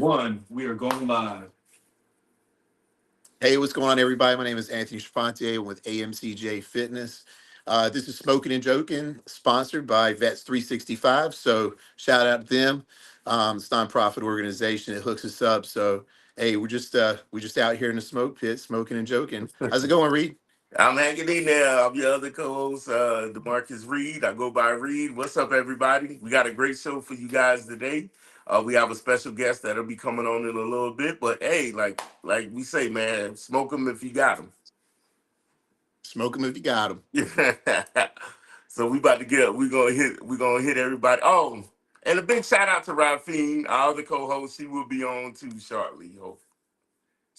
One, we are going live. Hey, what's going on, everybody? My name is Anthony Strafantier with AMCJ Fitness. This is Smoking and Joking, sponsored by Vets 365. So shout out to them. It's a nonprofit organization that hooks us up. So hey, we're just out here in the smoke pit, smoking and joking. How's it going, Reed? I'm hanging in there. I'm your other co-host, DeMarcus Reed. I go by Reed. What's up, everybody? We got a great show for you guys today. We have a special guest that'll be coming on in a little bit. But hey, like we say, man, smoke them if you got Smoke them if you got them. them. So we about to get. We're gonna hit everybody. Oh, and a big shout out to Rafine, our other co-host. She will be on too shortly. Hope.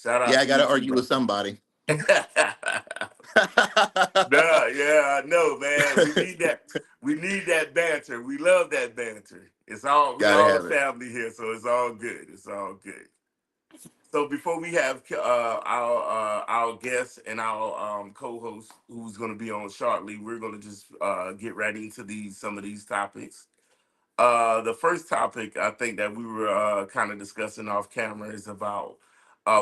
Shout Yeah, out I to got to you too, argue with bro. somebody. Nah, yeah, I know, man. We need that. We need that banter. We love that banter. We Gotta all have it. family here, so it's all good. It's all good. So before we have our guest and our co-host who's going to be on shortly, we're going to just get right into these some of these topics. The first topic I think that we were kind of discussing off camera is about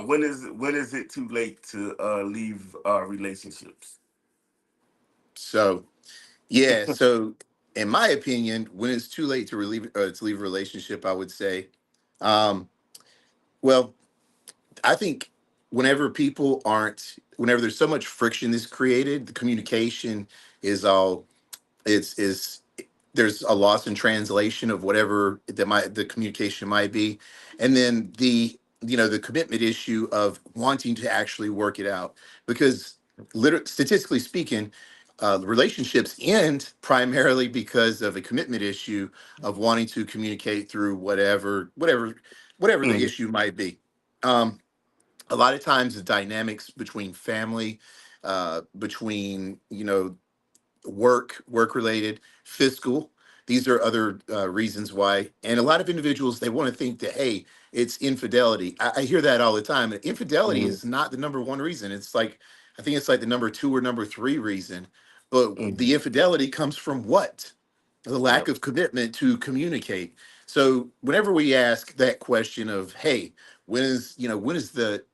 when is it too late to leave relationships? So yeah, so in my opinion, when it's too late to leave a relationship, I would say, um, well, I think whenever there's so much friction that's created, the communication is all is there's a loss in translation of whatever the communication might be, and then the commitment issue of wanting to actually work it out, because statistically speaking, relationships end primarily because of a commitment issue of wanting to communicate through whatever the Mm, issue might be. Um, a lot of times the dynamics between family, between work related, fiscal, these are other reasons why. And a lot of individuals, they want to think that, hey, it's infidelity. I hear that all the time, and infidelity mm, is not the number one reason. It's like, I think it's like the number two or number three reason. But mm. the infidelity comes from what? The lack Yep. of commitment to communicate. So whenever we ask that question of, hey, when is the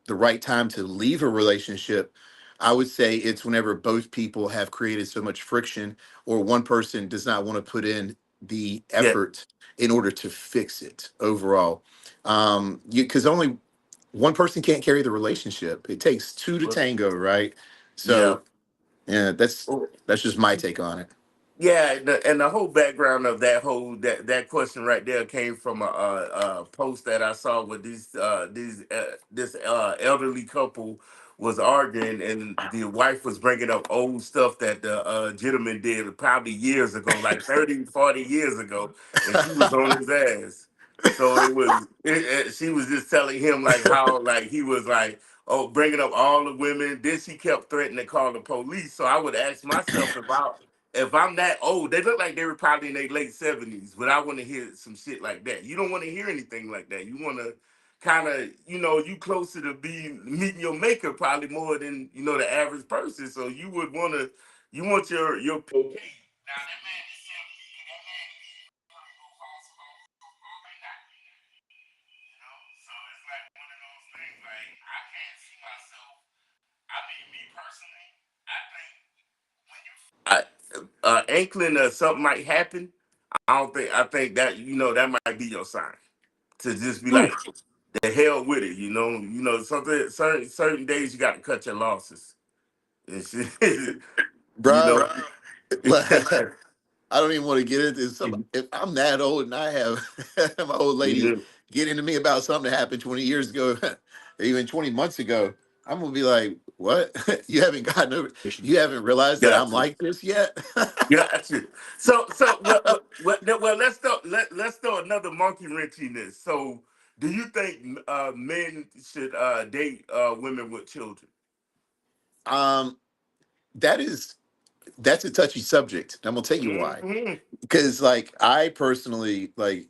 right time to leave a relationship, I would say it's whenever both people have created so much friction, or one person does not want to put in the Yeah. effort in order to fix it overall. Because only one person can't carry the relationship. It takes two to tango, right? Yeah. So yeah, that's just my take on it. Yeah, and the whole background of that question right there came from a post that I saw with this elderly couple was arguing, and the wife was bringing up old stuff that the gentleman did probably years ago, like 30, 40 years ago, and she was on his ass. So she was just telling him like how like he was like, oh, bringing up all the women. Then she kept threatening to call the police. So I would ask myself if I'm that old. They look like they were probably in their late 70s, but I want to hear some shit like that. You don't want to hear anything like that. You want to kind of, you closer to be meeting your maker probably more than the average person. So you would want to, you want your okay. Now that man is 70, that man is very go possible right now. So it's like one of those things. Like I can't see myself. I mean, me personally, I think when you inkling of something might happen, I don't think I think that that might be your sign to just be like the hell with it. Something certain days you got to cut your losses. And shit, you Bro, know. I don't even want to get into some. If I'm that old and I have my old lady Yeah, get into me about something that happened 20 years ago, even 20 months ago, I'm gonna be like, "What? You haven't realized that I'm gotcha, like this yet?" gotcha. So well, let's throw another monkey wrench in this. So, do you think men should date women with children? um, that is that's a touchy subject. I'm gonna tell you why. Hmm. Because like I personally like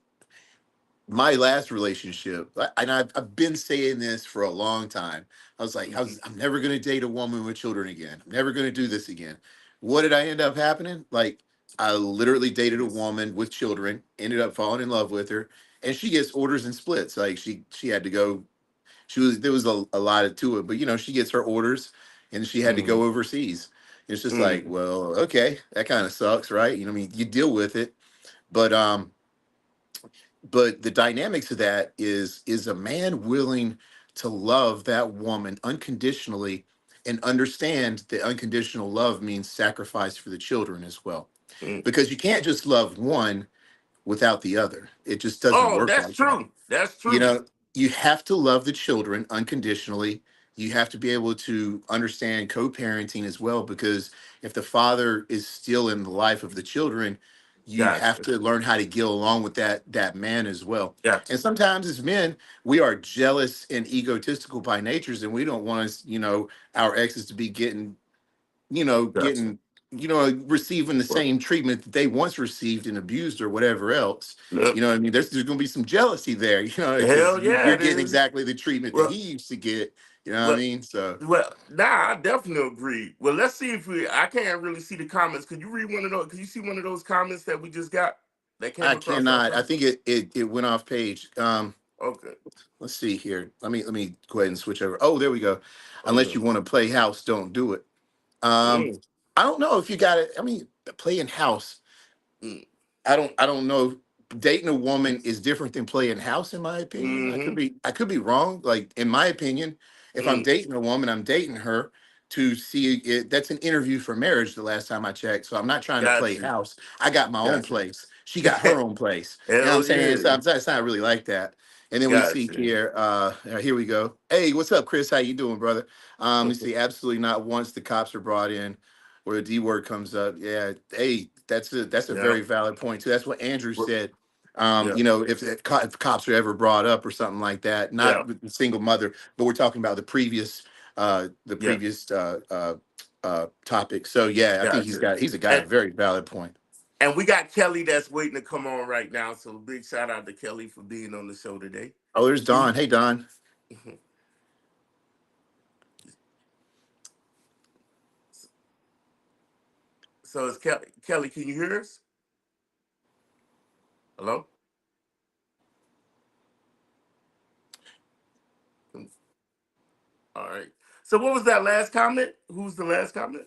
my last relationship, and I've been saying this for a long time. I was like, I'm never going to date a woman with children again. I'm never going to do this again. What did I end up happening? Like, I literally dated a woman with children, ended up falling in love with her, and she gets orders and splits. Like she had to go. She was there was a lot to it, but she gets her orders, and she had to Mm, go overseas. It's just like, mm, well, okay, that kind of sucks, right? I mean, you deal with it, but but the dynamics of that is a man willing to love that woman unconditionally and understand that unconditional love means sacrifice for the children as well, mm. because you can't just love one without the other. It just doesn't Oh, work that's like that. true. That's you true. know you have to love the children unconditionally. You have to be able to understand co-parenting as well, because if the father is still in the life of the children, you have Gotcha. to learn how to get along with that man as well. Gotcha. And sometimes as men, we are jealous and egotistical by natures, and we don't want us, our exes to be Gotcha. getting, receiving the same treatment that they once received and abused or whatever else. Yep. What I mean? There's going to be some jealousy there, because Hell yeah, you're it getting is. exactly the treatment that he Well, used to get. You know what I well, mean? So nah, I definitely agree. Well, let's see if we. I can't really see the comments. Could you read one of those? Could you see one of those comments that we just got that came I across our cannot. I phone? think it went off page. Okay. Let's see here. Let me go ahead and switch over. Oh, there we go. Unless Okay. you want to play house, don't do it. Um, Mm, I don't know if you got it. I mean, playing house. mm, I don't know. Dating a woman is different than playing house, in my opinion. I could mm-hmm, be I could be wrong. Like, in my opinion, if I'm mm. dating a woman, I'm dating her to see it. That's an interview for marriage. The last time I checked, so I'm not trying to Got play you. house. I got my own Got you. place. She got her own place. You know what I'm Hell saying? yeah. It's not really like that. And then we Got see you. here. Here we go. Hey, what's up, Chris? How you doing, brother? We see absolutely not once the cops are brought in where the D word comes up. Yeah, hey, that's a Yeah. very valid point too. That's what Andrew Well, said. yeah. If cops are ever brought up or something like that, Yeah. not with the single mother, but we're talking about the Yeah. previous topic. So yeah, I think Got you. he's a guy, a And very valid point. and we got Kelly that's waiting to come on right now. So big shout out to Kelly for being on the show today. Oh, there's Can Don. Hey, Don. you, so it's Kelly. Kelly, can you hear us? Hello. All right. So what was that last comment? Who's the last comment?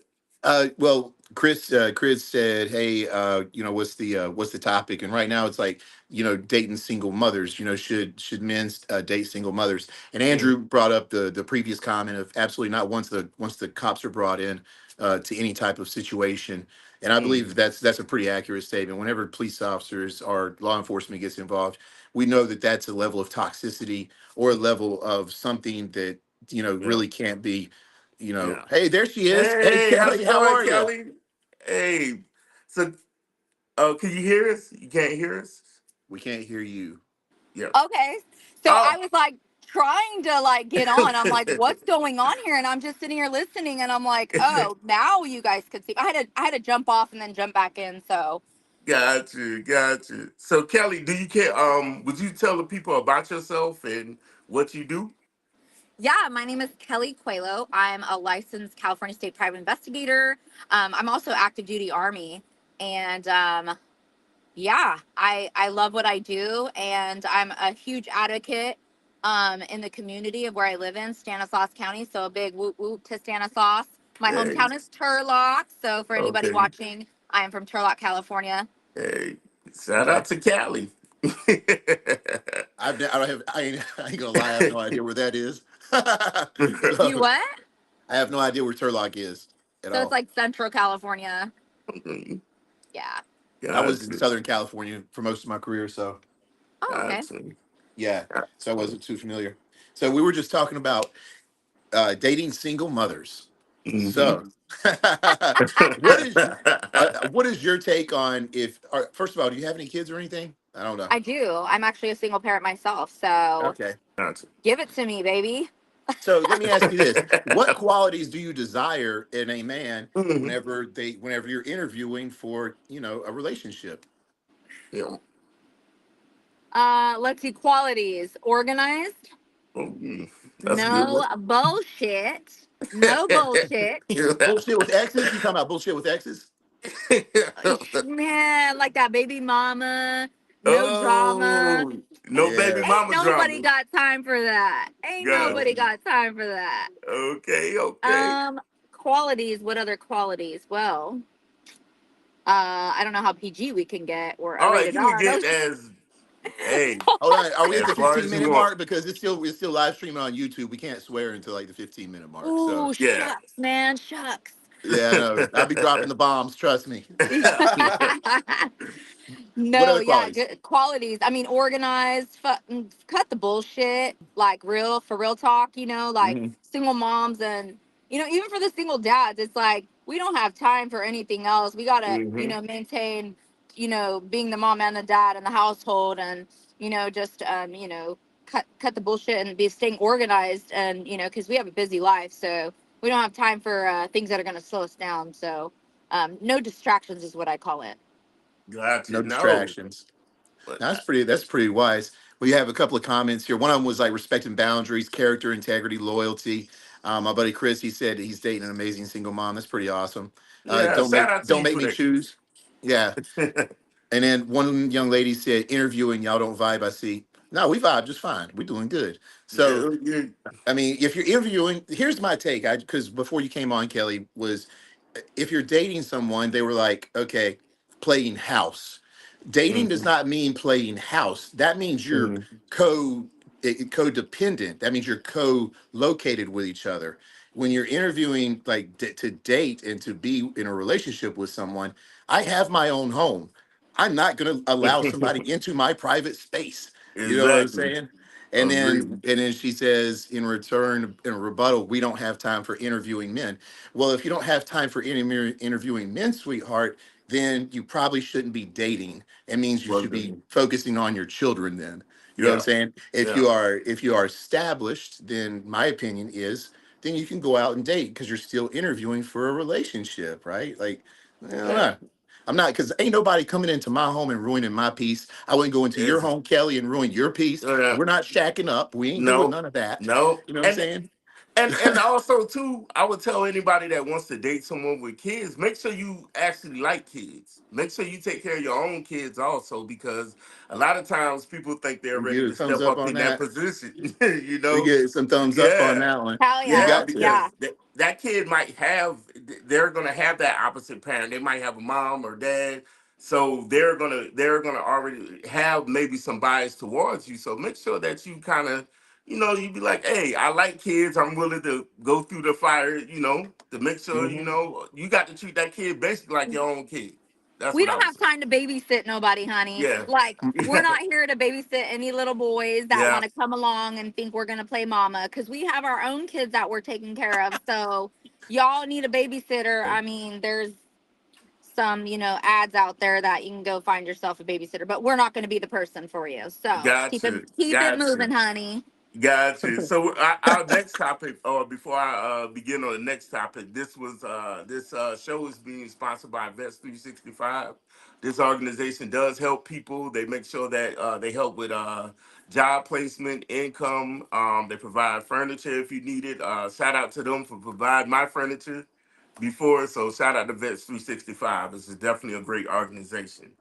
Well, Chris said, "Hey, what's the topic?" And right now, it's like, dating single mothers. Should men date single mothers? And Mm, Andrew brought up the previous comment of absolutely not once the cops are brought in to any type of situation. And I mm, believe that's a pretty accurate statement. Whenever police officers or law enforcement gets involved, we know that that's a level of toxicity or a level of something that yeah. really can't be. Yeah. Hey, there she is. Hey, Hey, how's Kelly, it how going, are you? Kelly? Hey. So, oh, can you hear us? You can't hear us? We can't hear you. Yeah. Okay. So I Oh. was like trying to like get on. I'm like, what's going on here? And I'm just sitting here listening and I'm like, oh, now you guys could see. I had to jump off and then jump back in. So Got you, got you. So Kelly, do you care? Would you tell the people about yourself and what you do? yeah, my name is Kelly Coelho. I'm a licensed California State Private Investigator. I'm also active duty Army. And yeah, I love what I do, and I'm a huge advocate in the community of where I live in, Stanislaus County. So a big woot woot to Stanislaus. My Hey, hometown is Turlock. So for anybody okay. watching, I am from Turlock, California. Hey, shout out to Cali. I don't have. I ain't gonna lie. I have no idea where that is. You So what? I have no idea where Turlock is at So it's all. like Central California. Yeah. I was in Gotcha, Southern California for most of my career, so Oh, okay. gotcha, yeah. So I gotcha. wasn't too familiar. So we were just talking about dating single mothers. Mm-hmm. So, what is your take on if? First of all, do you have any kids or anything? I don't know. I do. I'm actually a single parent myself. So Okay. Gotcha. give it to me, baby. So let me ask you this: what qualities do you desire in a man Mhm. whenever you're interviewing for a relationship? Yeah. Let's see, qualities. Organized. Mhm. That's a good No one. bullshit. No bullshit. Bullshit with exes? You talking about bullshit with exes? Man, like that baby mama. No drama. Oh, no baby Yeah. Ain't mama nobody drama. got time for that. Ain't nobody Gotcha. got time for that. Okay, okay. Um, Qualities. What other qualities? Well, I don't know how PG we can get or a All right, rated you can R. No. get as, hey, Hold on. Are we at as the far 15 as you minute want. mark? Because we're still live streaming on YouTube. We can't swear until like the 15-minute mark. So Ooh, Yeah. shucks, man, shucks. yeah, I know. I'll be dropping the bombs. Trust me. What No, other yeah, qualities? good qualities. I mean, organized, cut the bullshit, like real, for real talk, like Mhm, single moms and, even for the single dads, it's like, we don't have time for anything else. We gotta, mhm. maintain, being the mom and the dad in the household and, just, cut the bullshit and be staying organized and, cause we have a busy life. So we don't have time for things that are going to slow us down. So, no distractions is what I call it. Gotcha. No No, distractions. but That's pretty wise. We have a couple of comments here. One of them was like respecting boundaries, character, integrity, loyalty. My buddy Chris, he said he's dating an amazing single mom. That's pretty awesome. yeah, Don't shout make out to don't you make for me choose. Yeah. that. And then one young lady said, interviewing, y'all don't vibe. I see. No, we vibe just fine. We're doing good. So Yeah, yeah. I mean, if you're interviewing, here's my take. Because before you came on, Kelly, was if you're dating someone, they were like, okay, playing house. Dating does Mhm, not mean playing house. That means you're mhm, co codependent. That means you're co-located with each other. When you're interviewing, like to date and to be in a relationship with someone, I have my own home. I'm not going to allow somebody into my private space. You know what I'm exactly. saying? And then Agreed. and then she says in return, in a rebuttal, we don't have time for interviewing men. Well, if you don't have time for interviewing men, sweetheart, then you probably shouldn't be dating. It means you Well should be done. focusing on your children then. You know what I'm Yeah, saying? yeah, If you are established, then my opinion is then you can go out and date because you're still interviewing for a relationship, right? Like, I don't yeah. know. I'm not, because ain't nobody coming into my home and ruining my peace. I wouldn't go into your It's, home, Kelly, and ruin your peace. And yeah. we're not shacking up. We ain't doing No, none of that. no, You know what I'm saying? and also too, I would tell anybody that wants to date someone with kids, make sure you actually like kids. Make sure you take care of your own kids also, because a lot of times people think they're We ready get a to thumbs step up up on in that that. position. We get some thumbs up on Yeah, that one. Hell We yeah. yeah, got to. Yeah. because that kid might have, they're gonna have that opposite parent. They might have a mom or dad, so they're gonna already have maybe some bias towards you. So make sure that you kind of, you be like, hey, I like kids. I'm willing to go through the fire, to make sure, Mhm. you got to treat that kid basically like your own kid. That's We what I don't would have say. time to babysit nobody, honey. Yeah. Like, we're Yeah. not here to babysit any little boys that Yeah. want to come along and think we're going to play mama because we have our own kids that we're taking care of. So, y'all need a babysitter. I mean, there's some, ads out there that you can go find yourself a babysitter, but we're not going to be the person for you. So, Gotcha. keep it Gotcha. moving, honey. Gotcha. So our next topic, or before I begin on the next topic, this show is being sponsored by Vets 365. This organization does help people. They make sure that they help with job placement, income. They provide furniture if you need it. Shout out to them for providing my furniture before. So shout out to Vets 365. This is definitely a great organization.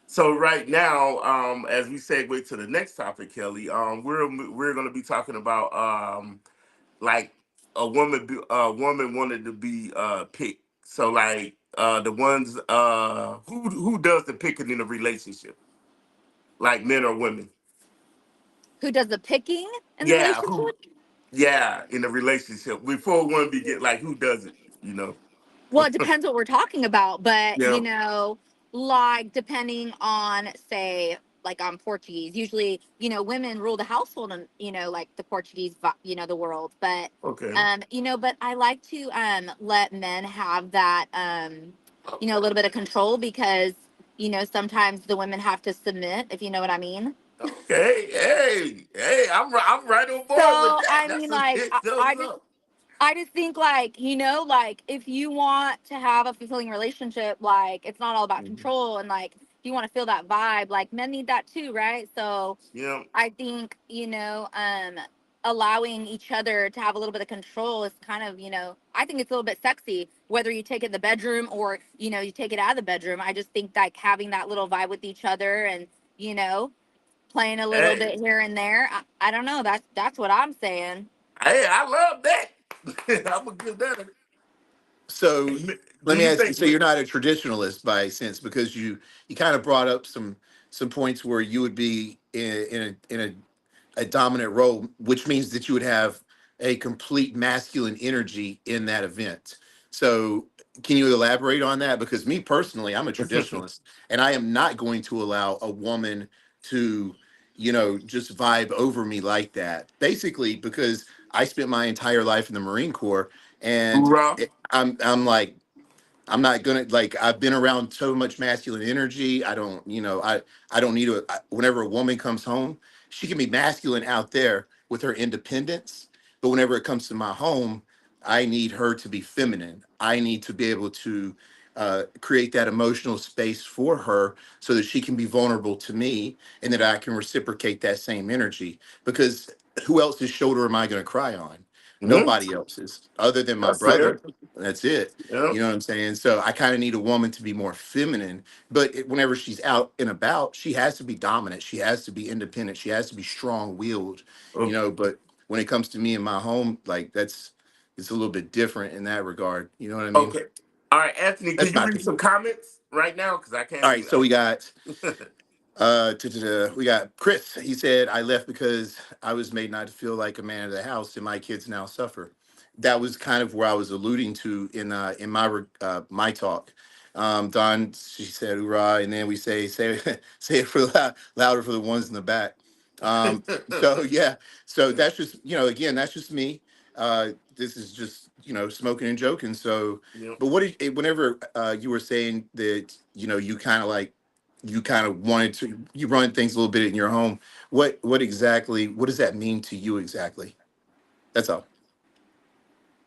So right now, as we segue to the next topic, Kelly, we're going to be talking about like a woman wanted to be picked. So like the ones who does the picking in a relationship, like men or women. Who does the picking in the Yeah, who? relationship? Yeah, in a relationship. Before one begin, like who does it? You know. Well, it depends what we're talking about, but Yeah. like depending on, say, like on Portuguese, usually, women rule the household and, like the Portuguese, the world. But, Okay. but I like to let men have that, a little bit of control because, sometimes the women have to submit, if you know what I mean. Okay. Hey, I'm right on board with So, that. I That's mean, a like, big thumbs up. I just think like, like if you want to have a fulfilling relationship, like it's not all about Mhm. control and like if you want to feel that vibe, like men need that too, right? So Yeah. I think, allowing each other to have a little bit of control is kind of, I think it's a little bit sexy, whether you take it in the bedroom or, you take it out of the bedroom. I just think like having that little vibe with each other and, you know, playing a little Hey, bit here and there. I don't know. That's what I'm saying. hey, I love that. I'm gonna give that. So Do let me you ask you, think? so you're not a traditionalist by sense, because you kind of brought up some points where you would be in a dominant role, which means that you would have a complete masculine energy in that event. So, can you elaborate on that? Because me personally, I'm a traditionalist, and I am not going to allow a woman to, just vibe over me like that. Basically, because I spent my entire life in the Marine Corps, and Hoorah! I'm like, I'm not gonna, like, I've been around so much masculine energy. I don't, I don't need whenever a woman comes home, she can be masculine out there with her independence, but whenever it comes to my home, I need her to be feminine. I need to be able to create that emotional space for her so that she can be vulnerable to me, and that I can reciprocate that same energy. Because who else's shoulder am I going to cry on? Mhm. Nobody else's, other than my That's fair. brother. That's it. Yeah. You know what I'm saying? So I kind of need a woman to be more feminine, but whenever she's out and about, she has to be dominant. She has to be independent. She has to be strong-willed, Oh, but when it comes to me in my home, like, it's a little bit different in that regard. You know what I mean? okay. All right, Anthony, can That's you my read opinion. some comments right now? Because I All can't right, do so that. we got Chris. He said, I left because I was made not to feel like a man of the house, and my kids now suffer. That was kind of where I was alluding to in my talk. Don, she said, "Hoorah!" And then we say say it for louder for the ones in the back. So yeah, so that's just, again, that's just me. This is just, smoking and joking. So, Yep. but whenever you were saying that, you kind of wanted to, you run things a little bit in your home, what does that mean to you exactly? That's all.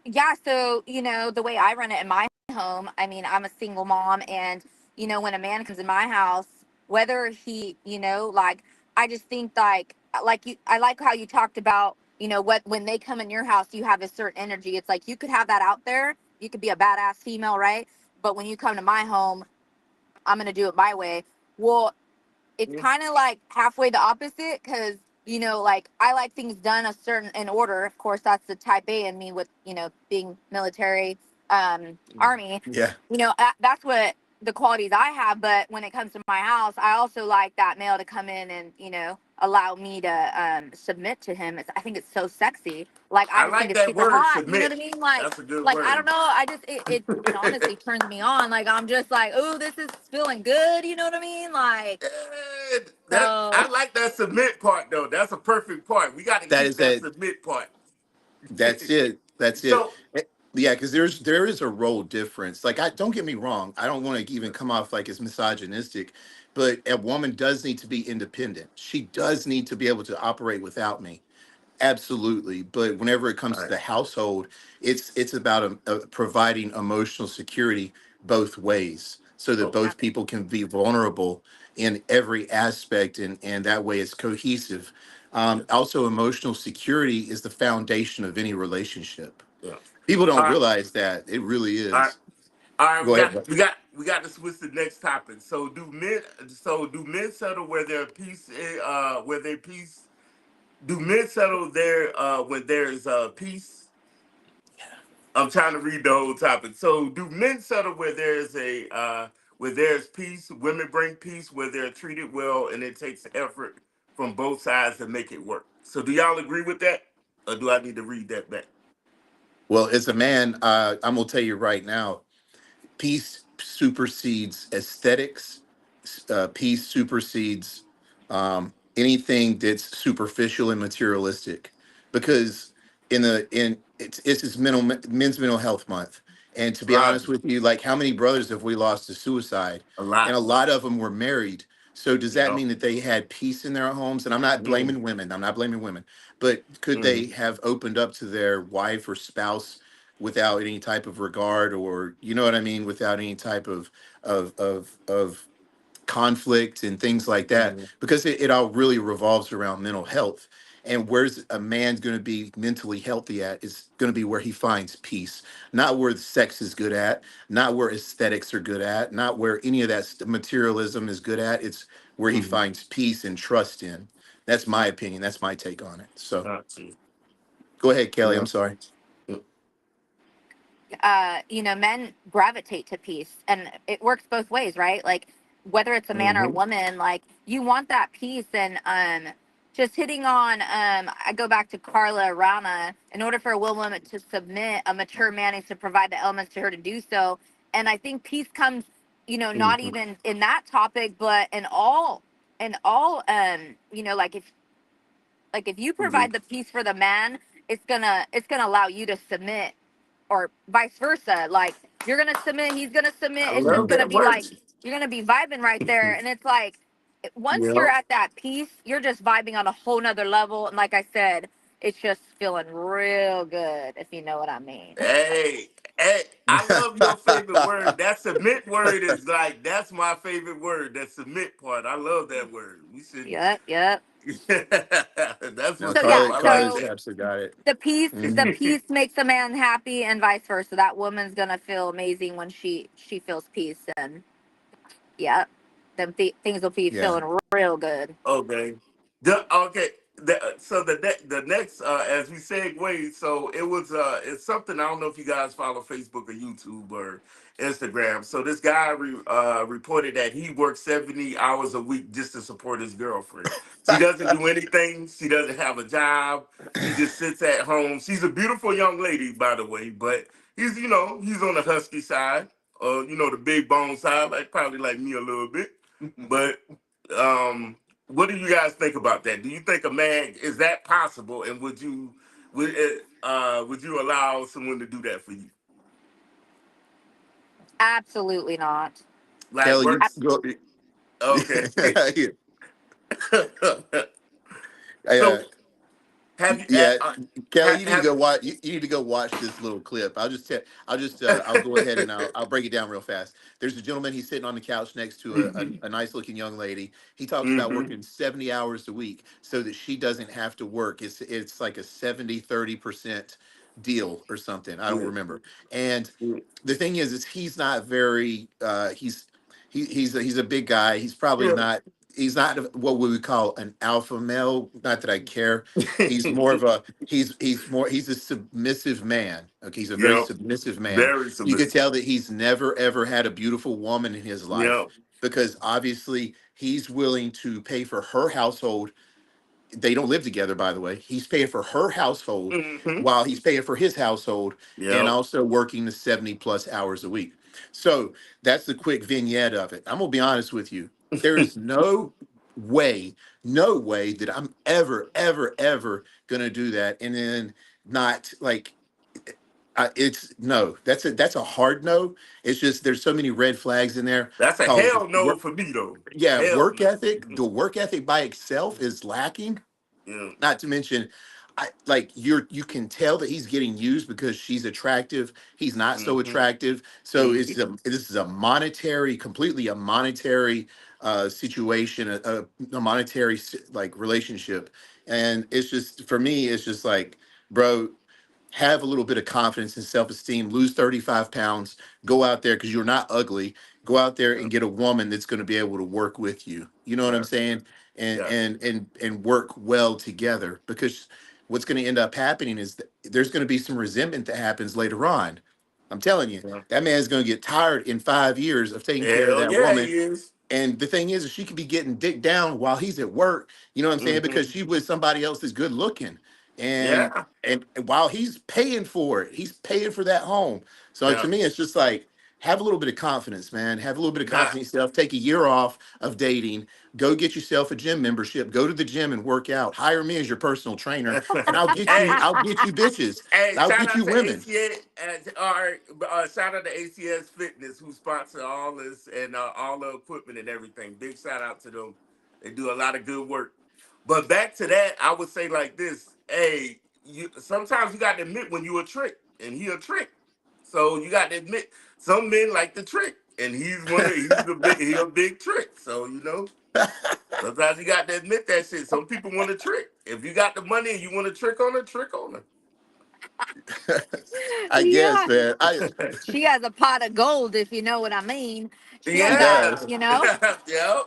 Yeah, so, the way I run it in my home, I mean, I'm a single mom, and when a man comes in my house, whether he, like, I just think, like you, I like how you talked about, what when they come in your house, you have a certain energy. It's like you could have that out there, you could be a badass female, right? But when you come to my home, I'm gonna do it my way. Well, it's Yeah. kind of like halfway the opposite, because like, I like things done a certain in order. Of course, that's the type A in me, with being military, army. Yeah. That's what the qualities I have. But when it comes to my house, I also like that male to come in and allow me to submit to him. I think it's so sexy. Like, I I just think like it's that super word, hot, you know what I submit. mean? like That's a good like I word. don't know, I just, it honestly turns me on. Like, I'm just like, oh, this is feeling good, you know what I mean? Like, That so I like that submit part though. That's a perfect part. We got to That keep is that that. submit part. That's it. That's it. So, Yeah, because there is a role difference. Like, I don't get me wrong. I don't want to even come off like it's misogynistic, but a woman does need to be independent. She does need to be able to operate without me. Absolutely. But whenever it all comes to right. the household, it's about providing emotional security both ways, so that Okay. both people can be vulnerable in every aspect, and that way it's cohesive. Yeah. Also, emotional security is the foundation of any relationship. Yeah. People All don't right. realize that. It really All right. is. All right. Go ahead. We got to switch to the next topic. So do men settle where their peace where their peace do men settle there when there's peace? I'm trying to read the whole topic. So, do men settle where there's where there's peace? Women bring peace where they're treated well, and it takes effort from both sides to make it work. So, do y'all agree with that, or do I need to read that back? Well, as a man, I'm gonna tell you right now, peace supersedes aesthetics. Peace supersedes anything that's superficial and materialistic, because it's this men's mental health month. And to be Right. honest with you, like, how many brothers have we lost to suicide? A And lot. a lot of them were married. So does that Yeah. mean that they had peace in their homes? And I'm not Mm, blaming women. I'm not blaming women. But could mm, they have opened up to their wife or spouse without any type of regard, or, you know what I mean, without any type of conflict and things like that, mm, because it all really revolves around mental health. And where's a man's going to be mentally healthy at is going to be where he finds peace, not where sex is good at, not where aesthetics are good at, not where any of that materialism is good at. It's where he Mhm. finds peace and trust in. That's my opinion. That's my take on it. So Got you. go ahead, Kelly. Yeah. I'm sorry. Men gravitate to peace, and it works both ways, right? Like whether it's a man or a Mm-hmm. woman, like you want that peace. And just hitting on, I go back to Carla Rana. In order for a woman to submit, a mature man needs to provide the elements to her to do so. And I think peace comes, not Mm-hmm. even in that topic, but in all, like if you Mm-hmm. provide the peace for the man, it's gonna allow you to submit, or vice versa. Like you're gonna submit, he's gonna submit. I It's just love gonna that be word. like you're gonna be vibing right there. And it's like once you're Yeah. at that peace, you're just vibing on a whole nother level. And like I said, it's just feeling real good, if you know what I mean. Hey, hey, I love your favorite word. That submit word is like that's my favorite word. That submit part. I love that word. We should. Yep, yep. That's No, what's So yeah, up. Carly, I like Carly's so absolutely got it. the Mhm. peace makes a man happy, and vice versa. That woman's gonna feel amazing when she feels peace. And yeah, things will be Yeah. feeling real good. Okay. Okay. So the next as we segue, so it was it's something I don't know if you guys follow Facebook or YouTube or Instagram. So this guy reported that he works 70 hours a week just to support his girlfriend. She doesn't do anything. She doesn't have a job. She just sits at home. She's a beautiful young lady, by the way, but he's on the husky side, the big bone side, like probably like me a little bit. But um what do you guys think about that? Do you think a man is that possible, and would you allow someone to do that for you? Absolutely not. Like Kelly, you works? go. Okay. Yeah. So have you? Yeah, Kelly, you need to Have go watch. You need to go watch this little clip. I'll just tell. I'll just. I'll go ahead and I'll break it down real fast. There's a gentleman. He's sitting on the couch next to a nice looking young lady. He talks about hmm working 70 hours a week so that she doesn't have to work. It's like a 70-30% deal or something. I don't Yeah. remember. And the thing is he's not very. He's a big guy. He's probably Yeah. not. He's not what we would call an alpha male. Not that I care. He's more of a he's a submissive man. Okay, he's a very Yep. submissive man. Very You could submissive. tell that he's never ever had a beautiful woman in his life Yep. because obviously he's willing to pay for her household. They don't live together, by the way. He's paying for her household hmm while he's paying for his household and Yep. also working the 70 plus hours a week. So that's the quick vignette of it. I'm gonna be honest with you. There is way, no way that I'm ever, ever, ever gonna do that. And then not like it's no, that's a hard no. It's just there's so many red flags in there That's a called hell no for me though. yeah, Hell work no. ethic. The work ethic by itself is lacking, Yeah. not to mention you can tell that he's getting used because she's attractive, he's not so hmm attractive, so hmm this is a monetary, completely a monetary situation, a monetary like relationship. And it's just for me it's just like, bro, have a little bit of confidence and self-esteem, lose 35 pounds, go out there because you're not ugly, go out there Yeah. and get a woman that's going to be able to work with you, you know what I'm Got you. saying, and Got you. and work well together. Because what's going to end up happening is that there's going to be some resentment that happens later on. I'm telling you, Yeah. that man's going to get tired in 5 years of taking care of Hell that yeah, woman. he is. And the thing is, she could be getting dick down while he's at work. You know what I'm saying? hmm Because she was somebody else that's good looking, and Yeah. and while he's paying for it, he's paying for that home. So Yeah. to me, it's just like, have a little bit of confidence, man. Have a little bit of Nah. confidence in yourself. Take a year off of dating. Go get yourself a gym membership. Go to the gym and work out. Hire me as your personal trainer, and I'll get you. Hey, I'll get you bitches. hey, I'll shout get out you to women. ACS, shout out to ACS Fitness who sponsor all this and all the equipment and everything. Big shout out to them. They do a lot of good work. But back to that, I would say like this: Hey, you sometimes you got to admit when you a trick, and he a trick. So you got to admit some men like the trick, and he's a big trick. So. Sometimes you got to admit that shit. Some people want to trick. If you got the money and you want to trick on I guess, Yeah, man. I her. she has a pot of gold, if you know what I mean. She got She that, Yeah. does. you know. Yep.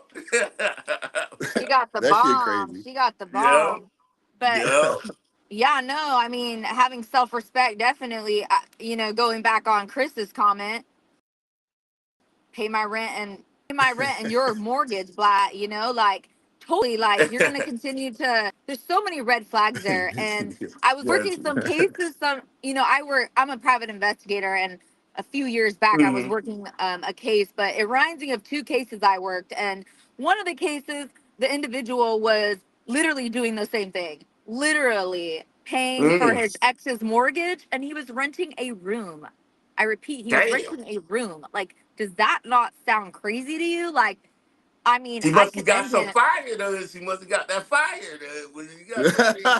She got the That shit bomb. crazy. She got the Yep. bomb. But Yep. yeah, no, I mean, having self respect definitely. You know, going back on Chris's comment, pay my rent and your mortgage, blah. You know, like totally, like you're gonna continue to. There's so many red flags there, and I was working Gotcha. some cases. You know, I'm a private investigator, and a few years back I was Hmm. working a case, but it reminds me of two cases I worked, and one of the cases, the individual was literally doing the same thing, literally paying for Mm. his ex's mortgage, and he was renting a room. I repeat, he was Damn. renting a room. Like, does that not sound crazy to you? Like, I mean, She I must have got commend some him. fire though. She must have got that fire. When you got somebody,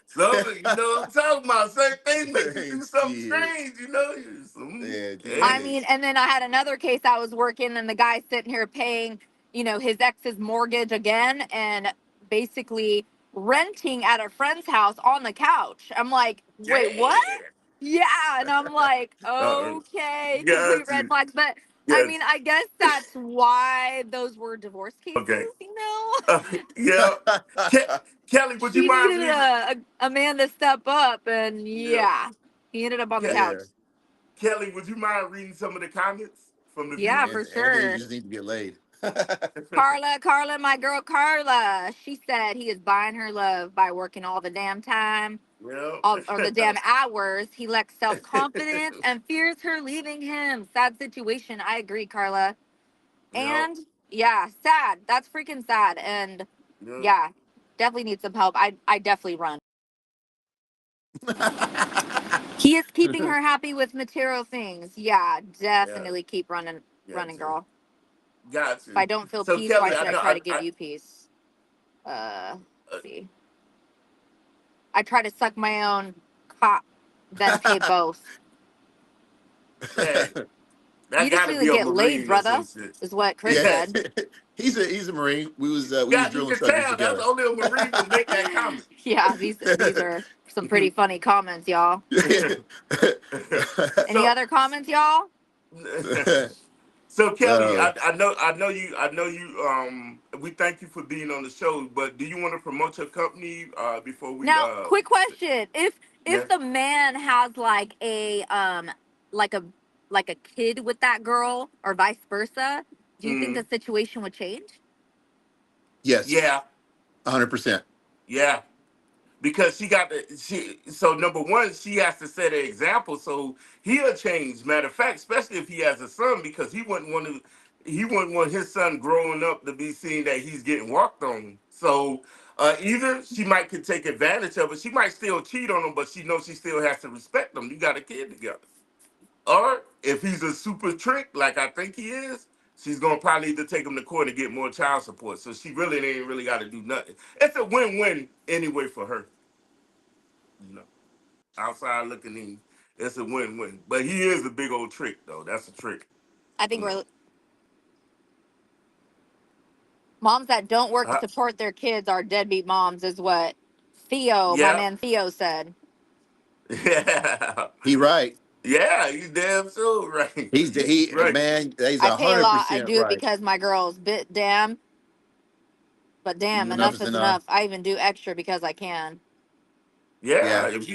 so you know what I'm talking about. Certain things make you do something Shit. strange. You know, Yeah, I hey, dude. mean, and then I had another case I was working, and the guy sitting here paying, you know, his ex's mortgage again, and basically renting at a friend's house on the couch. I'm like, wait, what? damn. Yeah, and I'm like, Uh, okay, complete got red you. flags. But I Yes. mean, I guess that's why those were divorce cases. Okay. You know, Yeah. Kelly, would you she mind needed reading? a man to step up, and Yeah. yeah, he ended up on the Ke- couch. Yeah. Kelly, would you mind reading some of the comments from the Yeah, viewers? for And they sure. just need to get laid. Carla, my girl Carla. She said he is buying her love by working all the damn time, Yeah. all or the damn hours. He lacks self confidence and fears her leaving him. Sad situation. I agree, Carla. Yeah. And yeah, sad. That's freaking sad. And Yeah. yeah, definitely need some help. I definitely run. He is keeping her happy with material things. Yeah, Yeah. definitely keep running, Gotcha. girl. If I Gotcha. don't feel So peace, why Kelly, should I I know try to give you peace? uh, Let's see. I try to suck my own cock, then pay both. hey, that You just gotta need to be a get laid, Marine or brother, some shit. is what Chris Yeah. said. He's a Marine. We was God, you drilling can sergeants tell that's together. only a Marine would make that comment. Yeah, these are some pretty funny comments, y'all. Any so other comments, y'all? so Kelly, uh, I know you we thank you for being on the show, but do you want to promote your company before we Now, quick question: yeah. if the man has like a like a kid with that girl, or vice versa, do you think Mm, the situation would change? yes, yeah, 100%. yeah. Because she so number one, she has to set an example so he'll change. Matter of fact, especially if he has a son, because he wouldn't want his son growing up to be seen that he's getting walked on. So either she might could take advantage of it, she might still cheat on him, but she knows she still has to respect him. You got a kid together. Or if he's a super trick, like I think he is, she's gonna probably need to take him to court and get more child support. So she really ain't really got to do nothing. It's a win-win anyway for her. You know, outside looking in, it's a win-win. But he is a big old trick, though. That's a trick. I think You know. we're moms that don't work to Uh, support their kids are deadbeat moms, is what Theo, my yeah, man Theo, said. yeah, He right. yeah. You damn so right. He Right. man. He's I a say a hundred lot. I percent do it right. because my girl's bit damn, but damn, Enough Mhm. enough is is enough. enough. I even do extra because I can. Yeah, Yeah, if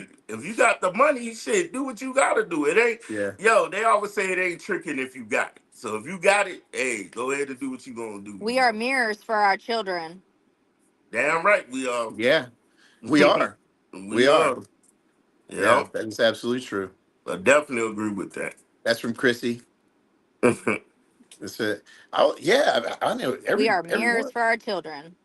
you got the money, shit, do what you gotta do. It ain't yeah. yo. They always say it ain't tricking if you got it. So if you got it, hey, go ahead and do what you gonna do. We are mirrors for our children. Damn right we are. Yeah, we are. We We are. are. Yeah, Yeah, that is absolutely true. I definitely agree with that. That's from Chrissy. That's it. Oh, yeah. I know We are mirrors everyone. for our children.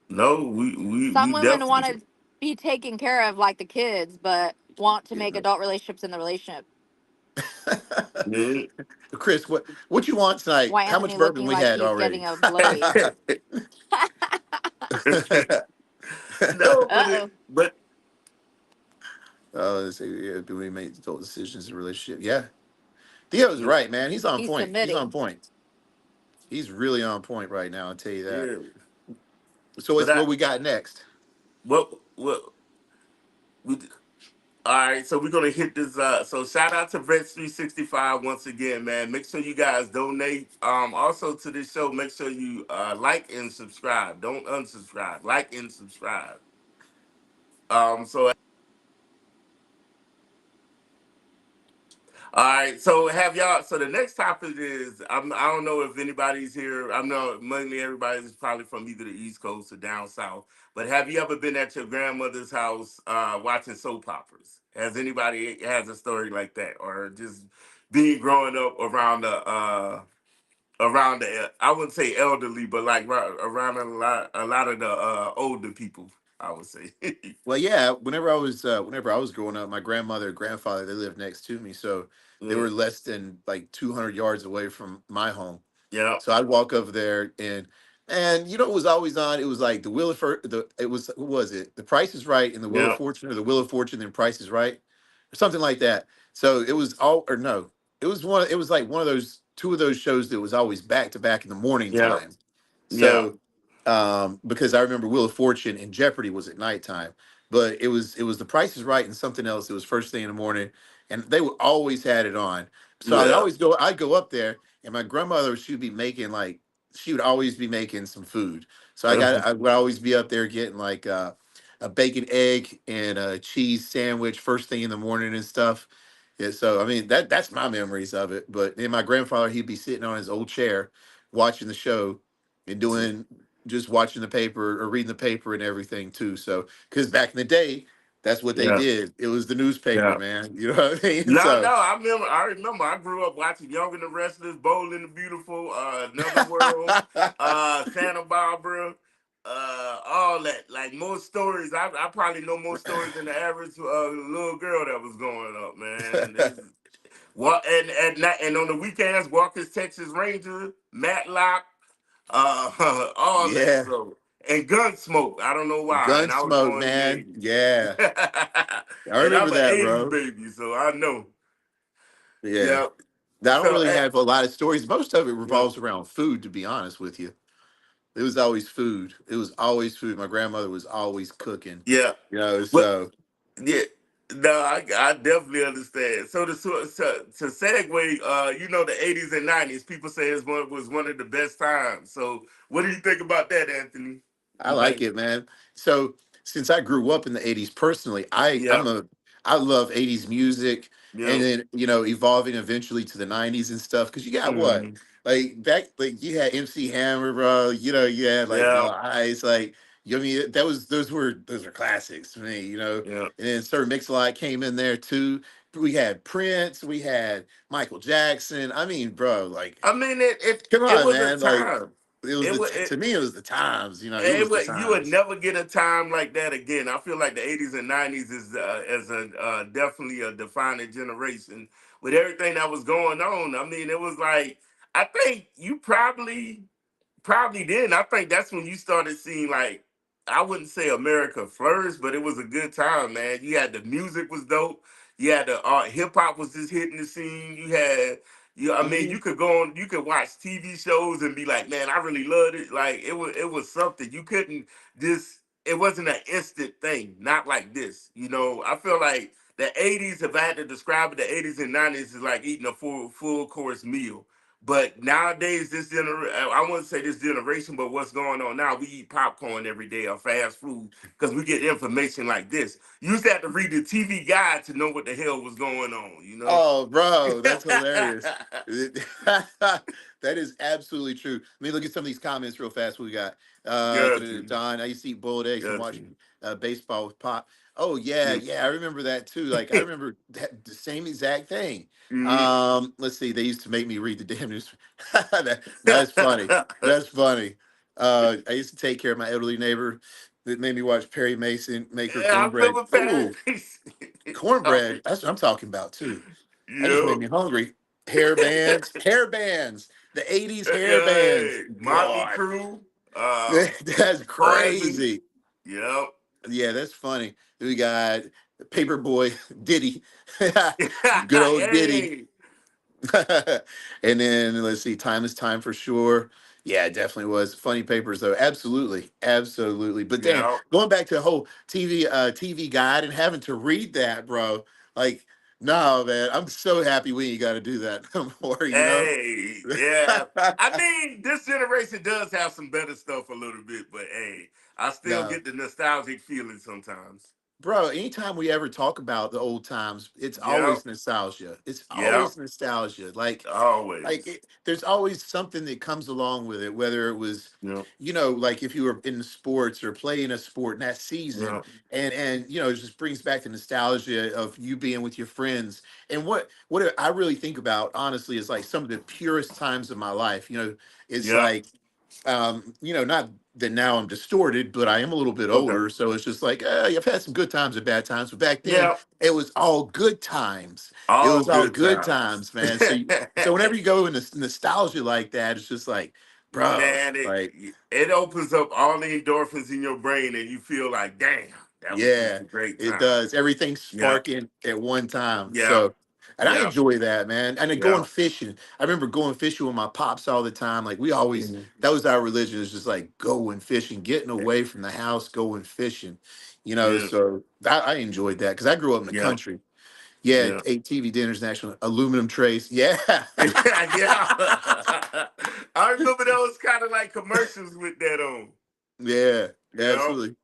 No, we Some women want definitely. to be taken care of like the kids, but want to make Yeah. adult relationships in the relationship. Mhm. Chris, what you want tonight? Why How much Anthony bourbon looking we like had he's already? getting a blowy? No, but Uh-oh. Let's see. Yeah, do we make adult decisions in a relationship? Yeah, Theo's right, man. He's on He's point. He's on submitting. point. He's really on point right now. I'll tell you that. Yeah, So but what's what we got next? what we all right, so we're gonna hit this. So shout out to Vets 365 once again, man. Make sure you guys donate. Also to this show, make sure you like and subscribe. Don't unsubscribe. Like and subscribe. So all right, so have y'all? So the next topic is I don't know if anybody's here. I know mainly everybody's probably from either the East Coast or down south. But have you ever been at your grandmother's house watching soap operas? Has anybody has a story like that, or just being growing up around the I wouldn't say elderly, but like around a lot of the older people, I would say. Well, yeah. Whenever I was growing up, my grandmother and grandfather they lived next to me, so they Yeah, were less than like 200 yards away from my home. yeah, So I'd walk over there, and you know what was always on? It was like the Wheel of the it was who was it? The Price is Right and the Wheel of yeah, Fortune, or the Wheel of Fortune and Price is Right, or something like that. So it was all or no, it was one. It was like one of those two of those shows that was always back to back in the morning yeah, time. yeah, So because I remember Wheel of Fortune and Jeopardy was at nighttime, but it was the Price is Right and something else. It was first thing in the morning, and they would always had it on. So yeah. I'd go up there, and my grandmother she'd be making like she would always be making some food. So I would always be up there getting like a bacon egg and a cheese sandwich first thing in the morning and stuff. Yeah, so I mean that's my memories of it. But then my grandfather he'd be sitting on his old chair watching the show and doing just watching the paper or reading the paper and everything too. So because back in the day, that's what they Yeah, did. It was the newspaper, yeah. man. You know what I mean? No, So no, I remember I grew up watching Young and the Restless, Bold and the Beautiful, Another World, Santa Barbara, all that. Like more stories. I probably know more stories than the average little girl that was growing up, man. What and on the weekends, Walker's Texas Ranger, Matlock, all that. yeah, So and Gunsmoke. I don't know why. And I was Gunsmoke, born in the man. 80s. Yeah, I And remember I'm an that, 80s bro. baby, so I know. Yeah, Yeah. I don't So really have a lot of stories. Most of it yeah, revolves around food, to be honest with you. It was always food. It was always food. My grandmother was always cooking. yeah. You know, But so yeah, no, I definitely understand. So to segue, the 80s and 90s, people say was one of the best times. So what do you think about that, Anthony? I You like like it, man. So since I grew up in the 80s personally, yeah, I love 80s music and yeah. then, evolving eventually to the 90s and stuff. Cause you got what? Hmm. Like back like you had MC Hammer, bro. You had like Yeah, Vanilla Ice, like I mean those were classics to me. yeah. And then Sir Mix-a-Lot came in there too. We had Prince, we had Michael Jackson. I mean, bro, like I mean come it on, was a man. Like time. it was It was to me it was the times, it It was the would, you would times. never get a time like that again. I feel like the 80s and 90s is a definitely a defining generation with everything that was going on. I mean, it was like I think you probably didn't. I think that's when you started seeing like I wouldn't say America flourish, but it was a good time, man. You had the music was dope. You had the hip hop was just hitting the scene. You had I mean, Mhm. you could go on, you could watch TV shows and be like, man, I really loved it. Like it was something you couldn't just. It wasn't an instant thing, not like this. I feel like the 80s, if I had to describe it, the 80s and 90s is like eating a full course meal. But nowadays, this generation, I wouldn't say this generation, but what's going on now, we eat popcorn every day or fast food because we get information like this. You used to have to read the TV guide to know what the hell was going on. Oh, bro, that's hilarious. That is absolutely true. Let me look at some of these comments real fast. We got Got you. Don. I used to eat boiled eggs and Got watch you. baseball with Pop. Oh yeah, Yeah. yeah, I remember that too. Like I remember the same exact thing. Mhm. Let's see. They used to make me read the damn news. That's funny. That's funny. I used to take care of my elderly neighbor. That made me watch Perry Mason make her Yeah, I cornbread. remember Ooh, Paris. cornbread. That's what I'm talking about too. That just made Yep. me hungry. Hair bands, hair bands, the 80s hair bands. Hey, Motley God, Crue, that's Poison. crazy. Yep. Yeah, that's funny. We got Paperboy Diddy, good old Diddy. Hey. And then let's see, Time is Time for sure. Yeah, it definitely was. Funny papers though. Absolutely. Absolutely. But damn, Yeah. going back to the whole TV guide and having to read that, bro. Like, no, man. I'm so happy we ain't gotta do that no more, you know? Hey, yeah. I mean, this generation does have some better stuff a little bit, but hey, I still No. get the nostalgic feeling sometimes. Bro, anytime we ever talk about the old times, it's Yep. always nostalgia. It's Yep. always nostalgia. Like Always. there's always something that comes along with it, whether it was, Yep. like if you were in sports or playing a sport in that season, Yep. and it just brings back the nostalgia of you being with your friends. And what I really think about, honestly, is like some of the purest times of my life. It's Yep. like not that now I'm distorted, but I am a little bit Okay. older. So it's just like, I've had some good times and bad times. But back then, Yep. it was all good times. It All was all good good times. times, man. So whenever you go into nostalgia like that, it's just like, bro, Man, it like, it opens up all the endorphins in your brain, and you feel like, damn, that was just yeah, a great it time. does. Everything's Yep. sparking at one time. Yep. So, and I Yep. enjoy that, man. And then going Yep. fishing. I remember going fishing with my pops all the time. Like we always, Mhm. that was our religion. Is just like going fishing, getting away from the house, going fishing. Yeah. So I enjoyed that because I grew up in the Yep. country. Yeah, Yeah. ate TV dinners, national aluminum trays. Yeah, Yeah. I remember those kind of like commercials with that on. yeah, Yep. absolutely.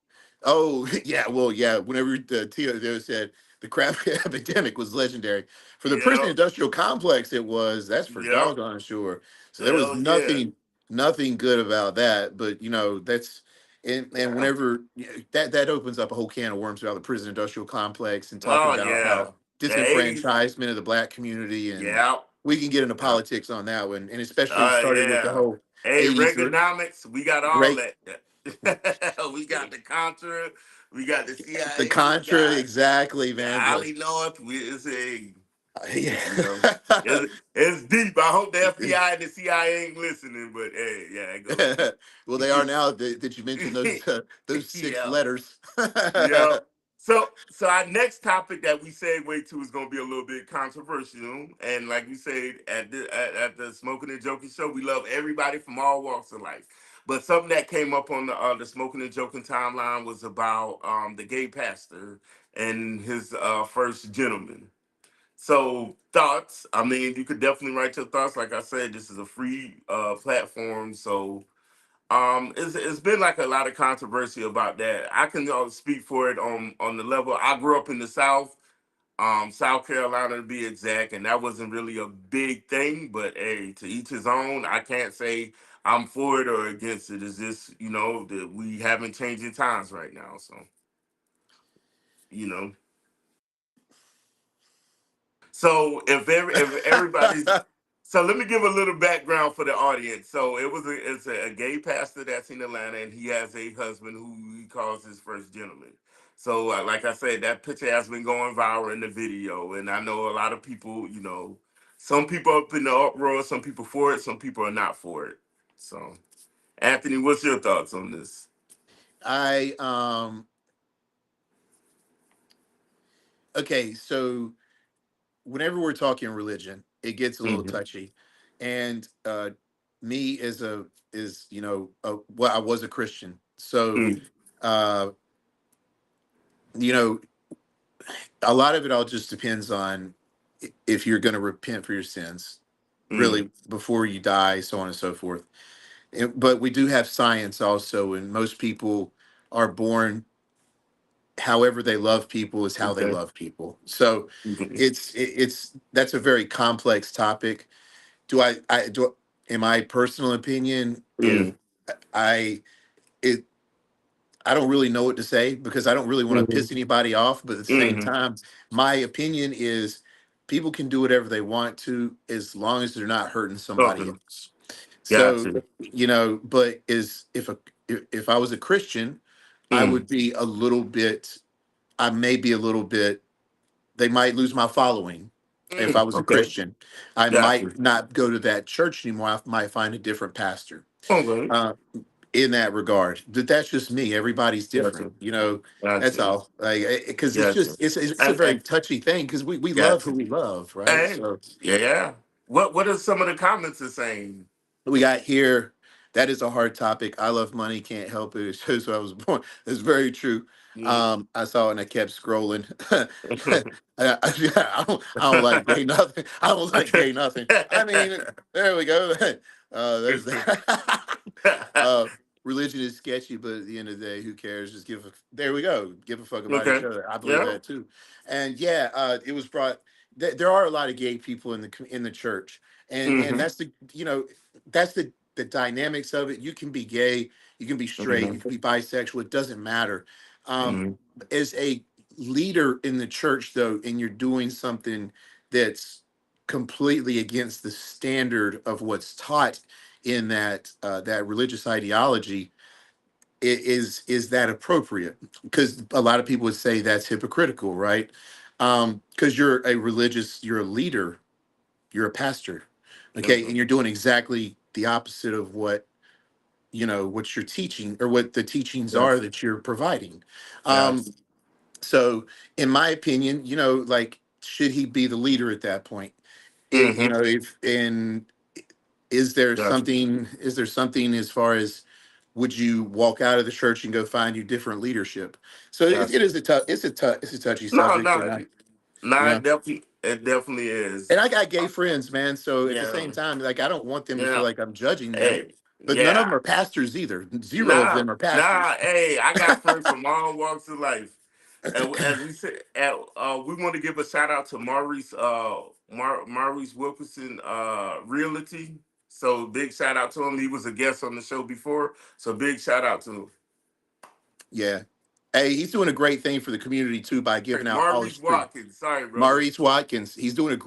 Oh, yeah. Well, yeah. Whenever the Tio there said the crab epidemic was legendary for the prison Yep. industrial complex, it was. That's for Yep. doggone sure. So there was Hell yeah. nothing good about that. But that's and Yeah. whenever that opens up a whole can of worms about the prison industrial complex and talking Oh about how yeah. The 80s. disenfranchisement of the black community, and Yep. we can get into Yep. politics on that one, and especially starting with the Yeah. whole Hey, 80s Reaganomics, we got all great. that. We got the Contra, we got the The CIA, we Contra, got exactly, the man. But Alley North. It's a, yeah. you know, it's deep. I hope the FBI and the CIA ain't listening, but hey, yeah, it goes deep. Well, they are now that you mentioned those six Yeah. letters. Yeah. So our next topic that we segue to is going to be a little bit controversial, and like we said at the Smoking and Joking show, we love everybody from all walks of life. But something that came up on the Smoking and Joking timeline was about the gay pastor and his first gentleman. So thoughts. I mean, you could definitely write your thoughts. Like I said, this is a free platform, so it's been like a lot of controversy about that. I can speak for it on the level. I grew up in the South, South Carolina to be exact, and that wasn't really a big thing. But hey, to each his own. I can't say I'm for it or against it. It's just that we haven't changing times right now. So you know. So if everybody's so let me give a little background for the audience. So it's a gay pastor that's in Atlanta, and he has a husband who he calls his first gentleman. So like I said, that picture has been going viral in the video, and I know a lot of people. Some people up in the uproar, some people for it, some people are not for it. So Anthony, what's your thoughts on this? I Okay, so whenever we're talking religion, it gets a little Mm-hmm. touchy, and me as a is well, I was a Christian, so uh, you know a lot of it all just depends on if you're going to repent for your sins, Mm-hmm. really, before you die, so on and so forth. But we do have science also, and most people are born however they love people is how they Okay. love people. So Okay. it's that's a very complex topic. Do in my personal opinion, if Mm-hmm. I it I don't really know what to say because I don't really want to Mm-hmm. piss anybody off, but at the same Mm-hmm. time, my opinion is people can do whatever they want to as long as they're not hurting somebody Okay. else. So, Gotcha. but is if I was a Christian, I Mm. would be a little bit I may be a little bit they might lose my following if I was a Okay. Christian. I Gotcha. might not go to that church anymore. I might find a different pastor. Okay. Uh, in that regard. But that's just me. Everybody's different. Gotcha. That's Gotcha. all. Like because it's Gotcha. just it's a very And touchy thing because we love who gotcha. we love, right? And So yeah. What are some of the comments are saying? we got here. that is a hard topic. I love money, can't help it. It shows where I was born. It's very true. Mm. I saw it and I kept scrolling. I don't like gay nothing. I don't like gay nothing. I mean, there we go. There's that. uh, Religion is sketchy, but at the end of the day, who cares? Just give a, there we go. Give a fuck about each Okay. other. I believe Yeah. that too. And yeah, it was brought. There are a lot of gay people in the church, and Mm-hmm. that's the, that's the dynamics of it. You can be gay, you can be straight, you Mm-hmm. can be bisexual. It doesn't matter. Um, Mm-hmm. as a leader in the church, though, and you're doing something that's completely against the standard of what's taught in that religious ideology, is that appropriate? Because a lot of people would say that's hypocritical, right? Because you're a leader, you're a pastor, okay, Mm-hmm. and you're doing exactly the opposite of what you're teaching, or what the teachings are Yes. that you're providing. um Yes. so in my opinion, like, should he be the leader at that point? Mm-hmm. If and Gotcha. is there something as far as, would you walk out of the church and go find you different leadership? So it Gotcha. is a tough, it's a touchy No, subject, and no, I, no. you know It definitely is. and I got gay friends, man. So at the Yeah. same time, like, I don't want them to feel Yeah. like I'm judging them, Hey. but none of Yeah. them are pastors either. Zero of Nah. them are Nah. pastors. Hey, I got friends from all walks of life. And as we said, we want to give a shout out to Maurice Wilkerson, Realty. So big shout out to him. He was a guest on the show before. So big shout out to him. Yeah. Hey, he's doing a great thing for the community too by giving out all his Maurice free. Watkins. Sorry, brother. Maurice Watkins, Yeah. he's doing a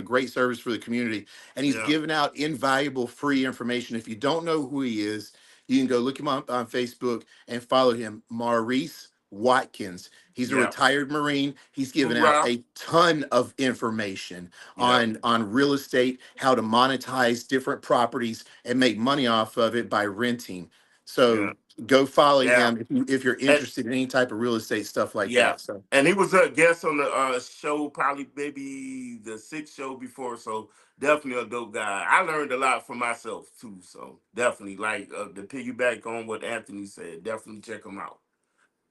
great service for the community, and he's Yeah. giving out invaluable free information. If you don't know who he is, you can go look him up on Facebook and follow him, Maurice Watkins. He's a Yeah. retired Marine. He's giving out Hoorah. a ton of information Yeah. on real estate, how to monetize different properties and make money off of it by renting. Yeah. So go follow Yeah. him if you're And interested in any type of real estate stuff like yeah. that. So And he was a guest on the show, probably maybe the sixth show before. So definitely a dope guy. I learned a lot from myself too. So definitely, like, to piggyback on what Anthony said, definitely check him out.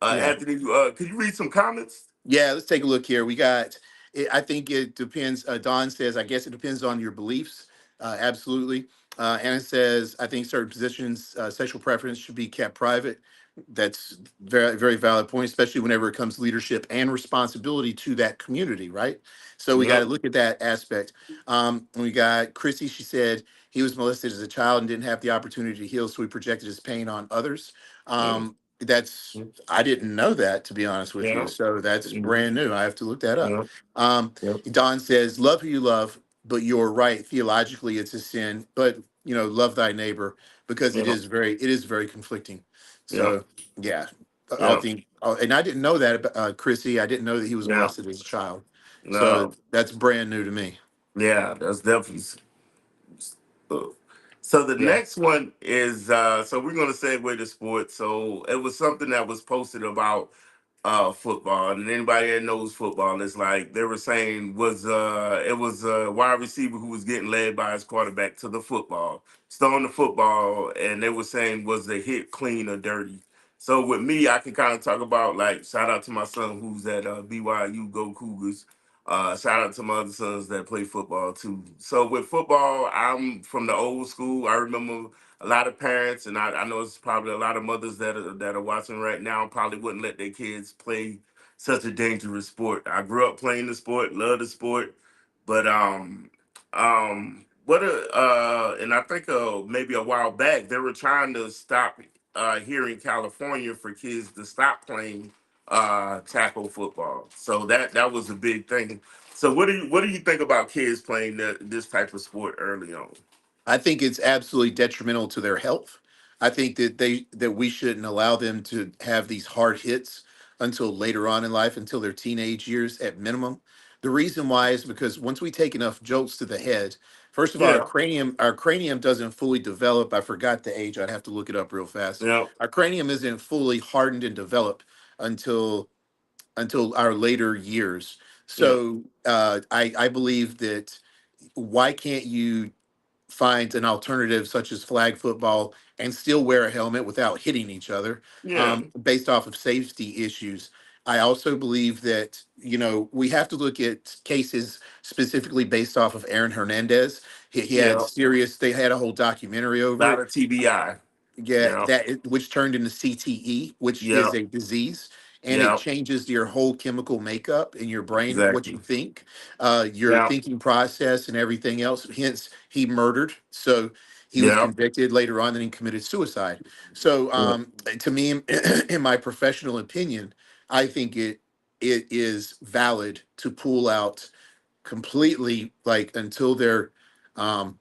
yeah. Anthony, could you read some comments? Yeah, let's take a look here. We got, I think it depends. Don says, I guess it depends on your beliefs. Absolutely. Anna says, I think certain positions, sexual preference should be kept private. That's very, very valid point, especially whenever it comes to leadership and responsibility to that community, right? So we got to Yep. look at that aspect. We got Chrissy, she said he was molested as a child and didn't have the opportunity to heal, so he projected his pain on others. Mm. That's I didn't know that, to be honest with you. Yeah. So that's Mm. brand new. I have to look that up. Yeah. Um, Yep. Don says, "Love who you love, but you're right. Theologically, it's a sin. But love thy neighbor, because Yeah. it is very conflicting." Yeah. So yeah, I'll Yeah. think. Oh, and I didn't know that about Chrissy. I didn't know that he was Yeah. molested as a child. So No. that's brand new to me. Yeah. That's definitely. So the Yeah. next one is so we're gonna segue to sports. So it was something that was posted about football, and anybody that knows football, it's like they were saying was it was a wide receiver who was getting led by his quarterback to the football, throwing the football, and they were saying was the hit clean or dirty. So with me, I can kind of talk about, like, shout out to my son who's at BYU, Go Cougars. Shout out to my other sons that play football too. So with football, I'm from the old school. I remember a lot of parents, and I know it's probably a lot of mothers that are watching right now, probably wouldn't let their kids play such a dangerous sport. I grew up playing the sport, love the sport, but and I think maybe a while back they were trying to stop here in California for kids to stop playing tackle football. So that was a big thing. So what do you think about kids playing this type of sport early on? I think it's absolutely detrimental to their health. I think that we shouldn't allow them to have these hard hits until later on in life, until their teenage years at minimum. The reason why is because once we take enough jolts to the head, first of all, Yeah, our cranium doesn't fully develop. I forgot the age. I'd have to look it up real fast. yeah, Our cranium isn't fully hardened and developed until our later years. yeah, So I believe that, why can't you find an alternative such as flag football and still wear a helmet without hitting each other, Yeah, based off of safety issues. I also believe that, we have to look at cases specifically based off of Aaron Hernandez. He had yeah. serious, they had a whole documentary over Lot it. of TBI. Yeah, Yeah, which turned into CTE, which yeah, is a disease, and it yeah. changes your whole chemical makeup in your brain, what you Exactly. think, your Yeah, thinking process, and everything else. Hence, he murdered. So he was yeah, convicted later on, then he committed suicide. So, yeah, to me, in my professional opinion, I think it is valid to pull out completely, like until they're um,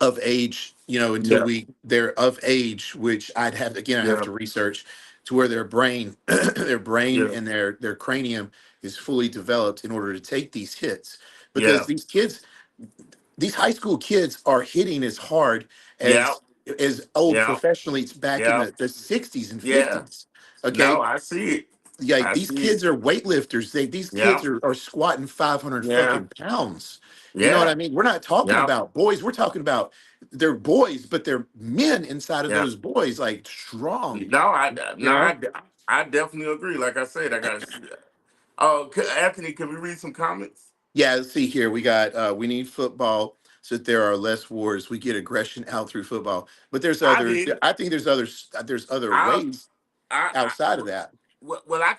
of age, until yeah, they're of age, which I have yeah, to research to where their brain, their brain yeah, and their cranium is fully developed in order to take these hits. Because yeah, these high school kids are hitting as hard yeah, as old yeah, professionals back in yeah, the 60s and yeah. 50s. No, Okay. I see it. Like I these see it. kids are weightlifters. These Yeah, kids are squatting 500 yeah, fucking pounds. You know what yeah, I mean? We're not talking yeah, about boys. We're talking about they're boys, but they're men inside of yeah. those boys, like strong. No, You know? I definitely agree. Like I said, I got. Anthony, can we read some comments? Yeah. Let's see here. We need football so that there are less wars. We get aggression out through football, but there's I other. did. I think there's other I ways I outside of that. well, I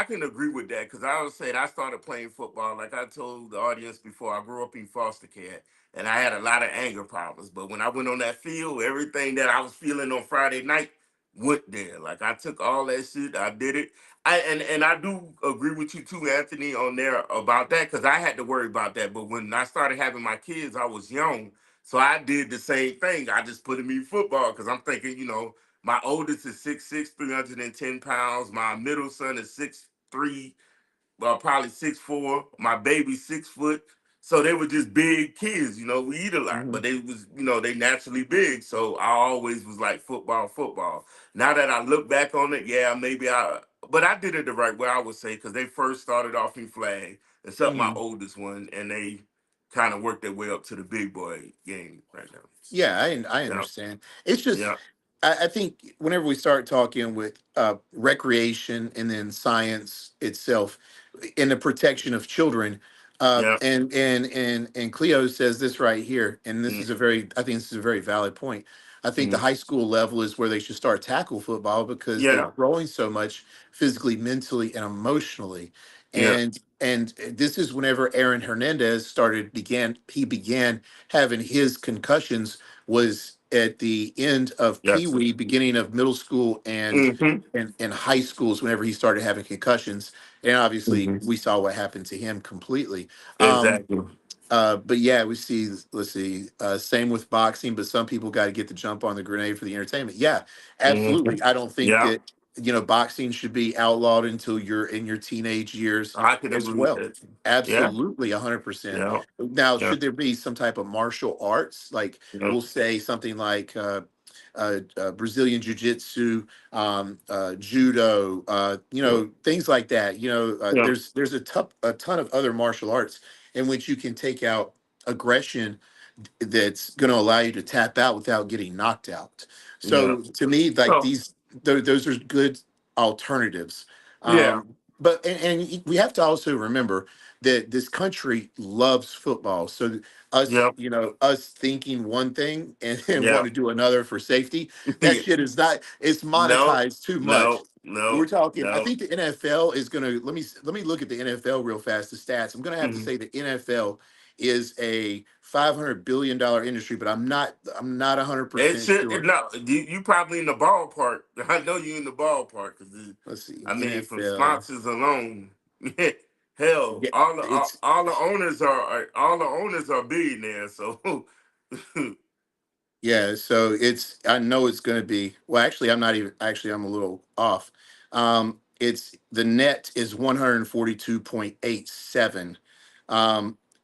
can agree with that because I was saying I started playing football. Like I told the audience before, I grew up in foster care, and I had a lot of anger problems. But when I went on that field, everything that I was feeling on Friday night went there. Like I took all that shit, I did it. And I do agree with you too, Anthony, on there about that because I had to worry about that. But when I started having my kids, I was young, so I did the same thing. I just put them in football because I'm thinking, my oldest is 6'6", 310 pounds. My middle son is 6'3", probably 6'4". My baby 6 foot. So they were just big kids, we eat a lot, Mhm. but they was, they naturally big. So I always was like football, football. Now that I look back on it, yeah, but I did it the right way, I would say, because they first started off in flag, except my Mhm. oldest one, and they kind of worked their way up to the big boy game right now. Yeah, I Yeah, understand. It's just, yeah, I think whenever we start talking with recreation and then science itself in the protection of children, yeah, and Cleo says this right here, and mm, I think this is a very valid point. I think the mm, high school level is where they should start tackle football because they're yeah, growing so much physically, mentally, and emotionally. yeah. And this is whenever Aaron Hernandez he began having his concussions was at the end of Pee Yes. Wee, beginning of middle school Mm-hmm. and high schools whenever he started having concussions. And obviously Hmm. we saw what happened to him completely. Um, Exactly. but yeah, let's see, same with boxing, but some people got to get the jump on the grenade for the entertainment. Yeah, Hmm. absolutely. I don't think Yeah, that, boxing should be outlawed until you're in your teenage years I can as agree with well. that. Yeah, Absolutely, 100%. yeah, Now, yeah, should there be some type of martial arts, like yeah, we'll say something like Brazilian jiu-jitsu, judo, yeah, things like that. yeah, There's a ton of other martial arts in which you can take out aggression that's going to allow you to tap out without getting knocked out. yeah. So to me, like So, those are good alternatives. yeah, But and we have to also remember that this country loves football. So yeah, us thinking one thing and then yeah, want to do another for safety, that yeah. shit is not, it's No, monetized too much. no, We're no, talking, I no. think the NFL is gonna, let me look at the NFL real fast, the stats. I'm gonna have to Mhm. say the NFL is a $500 billion industry, but I'm not It 100% should sure. no. You probably in the ballpark. I know you in the ballpark because Let's see, I mean, from NFL. sponsors alone, hell, Yeah, it's all the owners are billionaires. So, yeah, so I know it's going to be, well, actually, I'm not even, actually, I'm a little off. It's the net is 142.87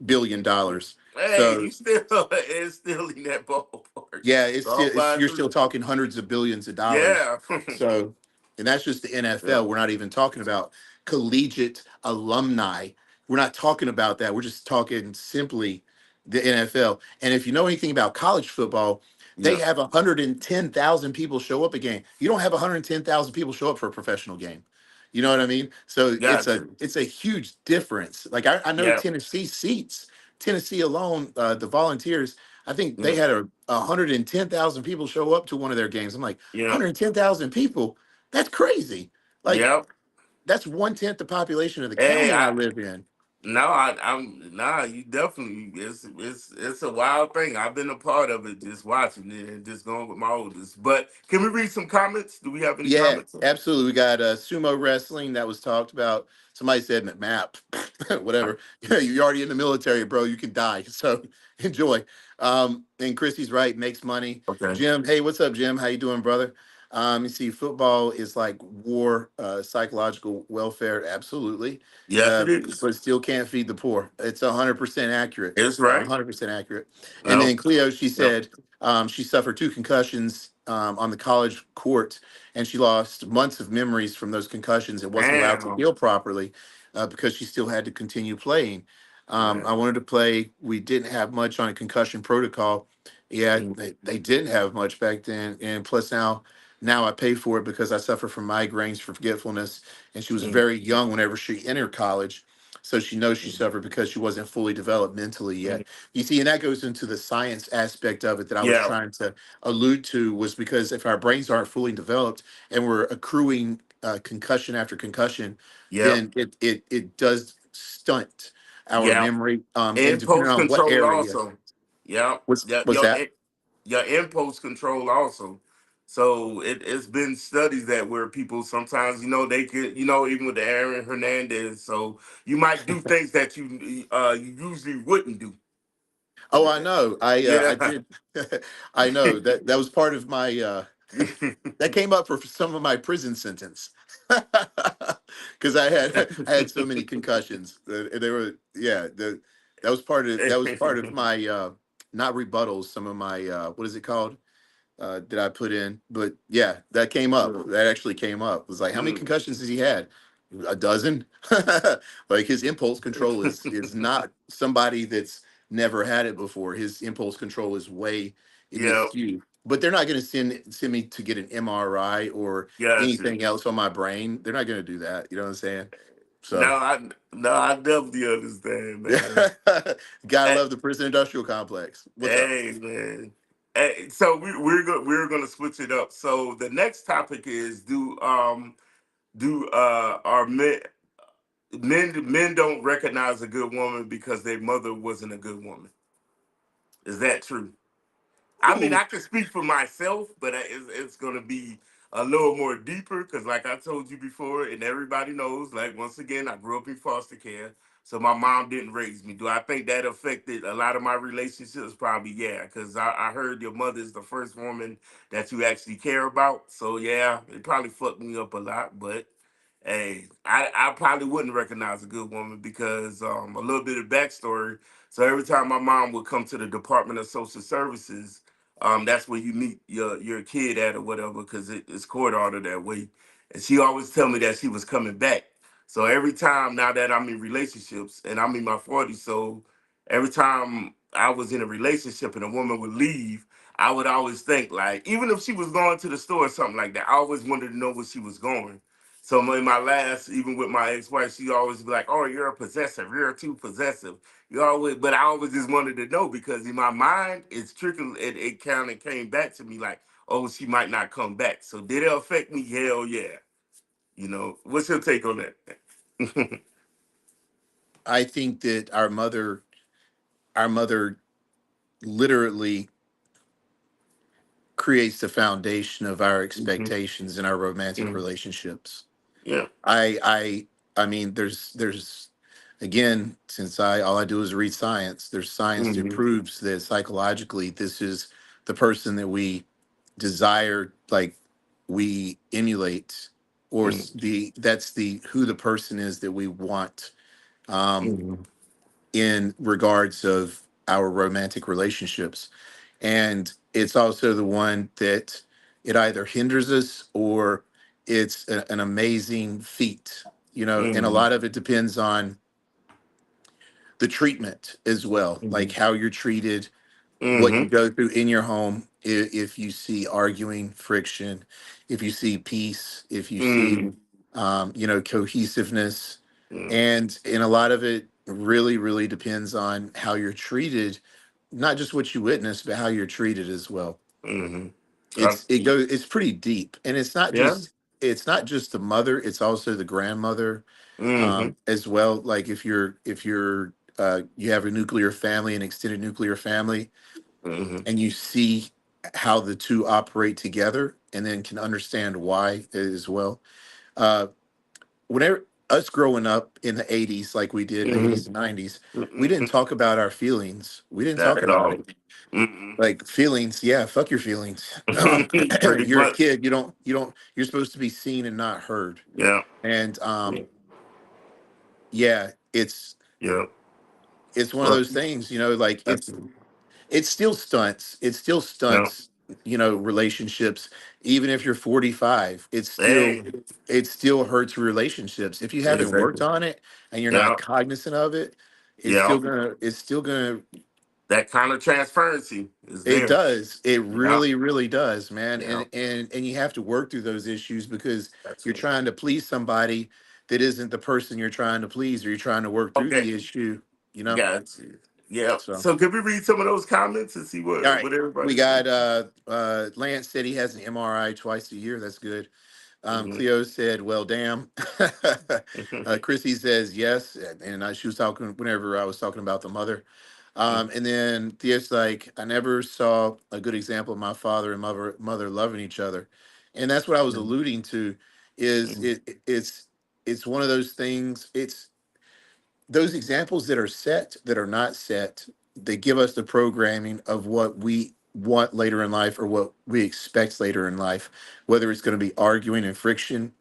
billion dollars. hey, So you still it's still in that ballpark. yeah, Golf by you're still three. talking hundreds of billions of dollars. Yeah. So, and that's just the Yeah. NFL. We're not even talking about collegiate alumni. We're not talking about that. We're just talking simply the NFL. And if you know anything about college football, they Yeah. have 110,000 people show up a game. You don't have 110,000 people show up for a professional game. You know what I mean? So Gotcha. it's a huge difference. Like I know Yeah. Tennessee seats, Tennessee alone, the Volunteers, I think they Yeah. had 110,000 people show up to one of their games. I'm like, Yeah. 110,000 people? That's crazy. Like Yeah. that's 1/10 the population of the Hey, county I live in. no, I'm nah. You definitely. It's a wild thing. I've been a part of it, just watching it and just going with my oldest. But can we read some comments? Do we have any Yeah, comments? absolutely. We got sumo wrestling that was talked about. Somebody said map, whatever. You're already in the military, bro. You can die. So enjoy. And Christy's right, makes money. Okay. Jim, hey, what's up, Jim? How you doing, brother? You see, football is like war, psychological welfare. Absolutely. Yes, it is. But still can't feed the poor. It's 100% accurate. It's A right. 100% accurate. And Well, then Cleo, she yep. said she suffered 2 concussions on the college court, and she lost months of memories from those concussions and wasn't allowed to Damn. heal properly because she still had to continue playing. I Man. wanted to play. We didn't have much on a concussion protocol. Yeah, Mm, they didn't have much back then. And plus now I pay for it because I suffer from migraines, for forgetfulness. And she was mm, very young whenever she entered college. So she knows she mm, suffered because she wasn't fully developed mentally mm. yet. You see, and that goes into the science aspect of it that I was Yeah. trying to allude to, was because if our brains aren't fully developed and we're accruing concussion after concussion, Yep. then it does stunt our Yep. memory. And depending Impulse on what control area, also. Yep. what's that? Your impulse control also. So it's been studies that where people sometimes, they could, even with the Aaron Hernandez, so you might do things that you usually wouldn't do. Oh, I know. I Yeah. did. I know that was part of my. That came up for some of my prison sentence because I had so many concussions. They were that was part of my not rebuttals. Some of my what is it called? That I put in. But yeah, that came up. That actually came up. It was like, how many Mm. concussions has he had? A dozen. Like his impulse control is not somebody that's never had it before. His impulse control is way it is Yeah. skewed. But they're not going to send me to get an MRI or Gotcha. anything else on my brain. They're not going to do that. You know what I'm saying? No, So I definitely understand, man. gotta Hey, love the prison industrial complex. What's up? hey, man. Hey, so we're gonna switch it up. So the next topic is do our men don't recognize a good woman because their mother wasn't a good woman. Is that true? I mean, Ooh, I can speak for myself, but it's going to be a little more deeper because, like I told you before, and everybody knows, like, once again, I grew up in foster care. So my mom didn't raise me. Do I think that affected a lot of my relationships? Probably, yeah, because I heard your mother is the first woman that you actually care about. So, yeah, it probably fucked me up a lot. But, hey, I probably wouldn't recognize a good woman because a little bit of backstory. So every time my mom would come to the Department of Social Services, that's where you meet your kid at or whatever, because it's court ordered that way. And she always tell me that she was coming back. So every time now that I'm in relationships and I'm in my 40s, so every time I was in a relationship and a woman would leave, I would always think like, even if she was going to the store or something like that, I always wanted to know where she was going. So in my last, even with my ex-wife, she always be like, "Oh, you're a possessive. You're too possessive." You always, but I always just wanted to know because in my mind, it's trickling. It kind of came back to me like, oh, she might not come back. So did it affect me? Hell yeah. What's your take on that? I think that our mother literally creates the foundation of our Mhm, expectations in our romantic mhm. relationships. Yeah. I mean, there's again, since I all I do is read science, there's science that Hmm. proves that psychologically this is the person that we desire, like we emulate, or Hmm. the that's the who the person is that we want. Um, Hmm. in regards of our romantic relationships. And it's also the one that it either hinders us or it's an amazing feat, and a Hmm. lot of it depends on the treatment as well, like how you're treated, what you Mm-hmm. go through in your home. If you see arguing, friction, if you see peace, if you see, Mm-hmm. cohesiveness, Mm-hmm. and a lot of it really, really depends on how you're treated, not just what you witness, but how you're treated as well. Mm-hmm. It's pretty deep, and Yeah. it's not just the mother, it's also the grandmother, Mm-hmm. as well. Like if you're you have a nuclear family, an extended nuclear family, Mm-hmm. and you see how the two operate together, and then can understand why as well. uh Whenever us growing up in the 80s, like we did, 80s Mm-hmm. and 90s, we didn't Mm-hmm. talk about our feelings, we didn't Not talk at about all. it. Mm-mm. Like feelings, yeah, fuck your feelings. Pretty You're a much. kid, you don't you're supposed to be seen and not heard. Yeah. And Yeah. yeah, Yeah. it's one of Well, those things, like that's it still yeah. stunts, relationships. Even if you're 45, Hey. it still hurts relationships if you haven't worked Exactly. on it, and you're not Yeah. cognizant of it. Yeah. It's still gonna That kind of transparency is It there. does. It Yeah. really, really does, man. Yeah. And you have to work through those issues, because That's you're it. trying to please somebody that isn't the person you're trying to please, or you're trying to work through Okay. the issue, you know? Got you. Yeah. So, So can we read some of those comments and see all what right. We everybody said? got Lance said he has an MRI twice a year. That's good. Mm-hmm. Cleo said, well, damn. Chrissy says yes. And she was talking whenever I was talking about the mother. And then Thea's like, I never saw a good example of my father and mother loving each other. And that's what I was alluding to, is it's one of those things. It's those examples that are set, that are not set, they give us the programming of what we want later in life, or what we expect later in life, whether it's going to be arguing and friction,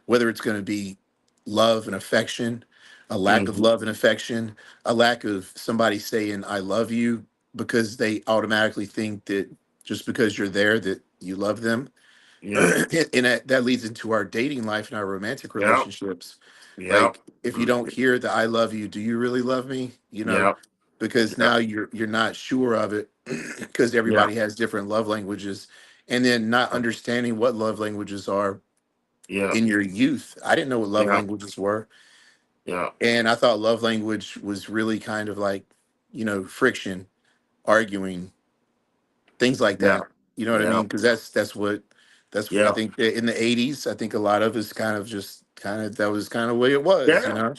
whether it's going to be love and affection, a lack of Mm-hmm. love and affection, a lack of somebody saying I love you, because they automatically think that just because you're there that you love them. Yep. And that leads into our dating life and our romantic Yep. relationships. Yep. Like, if you don't hear the I love you, do you really love me? Yep. Because Yep. now you're not sure of it, because Yep. everybody has different love languages, and then not understanding what love languages are Yep. in your youth. I didn't know what love Yep. languages were, Yep. and I thought love language was really kind of like, friction, arguing, things like that. Yep. You know what I mean? Yep. Because that's I Yep. think that in the 80s, I think a lot of us kind of just kind of that was kind of the way it was. Yeah.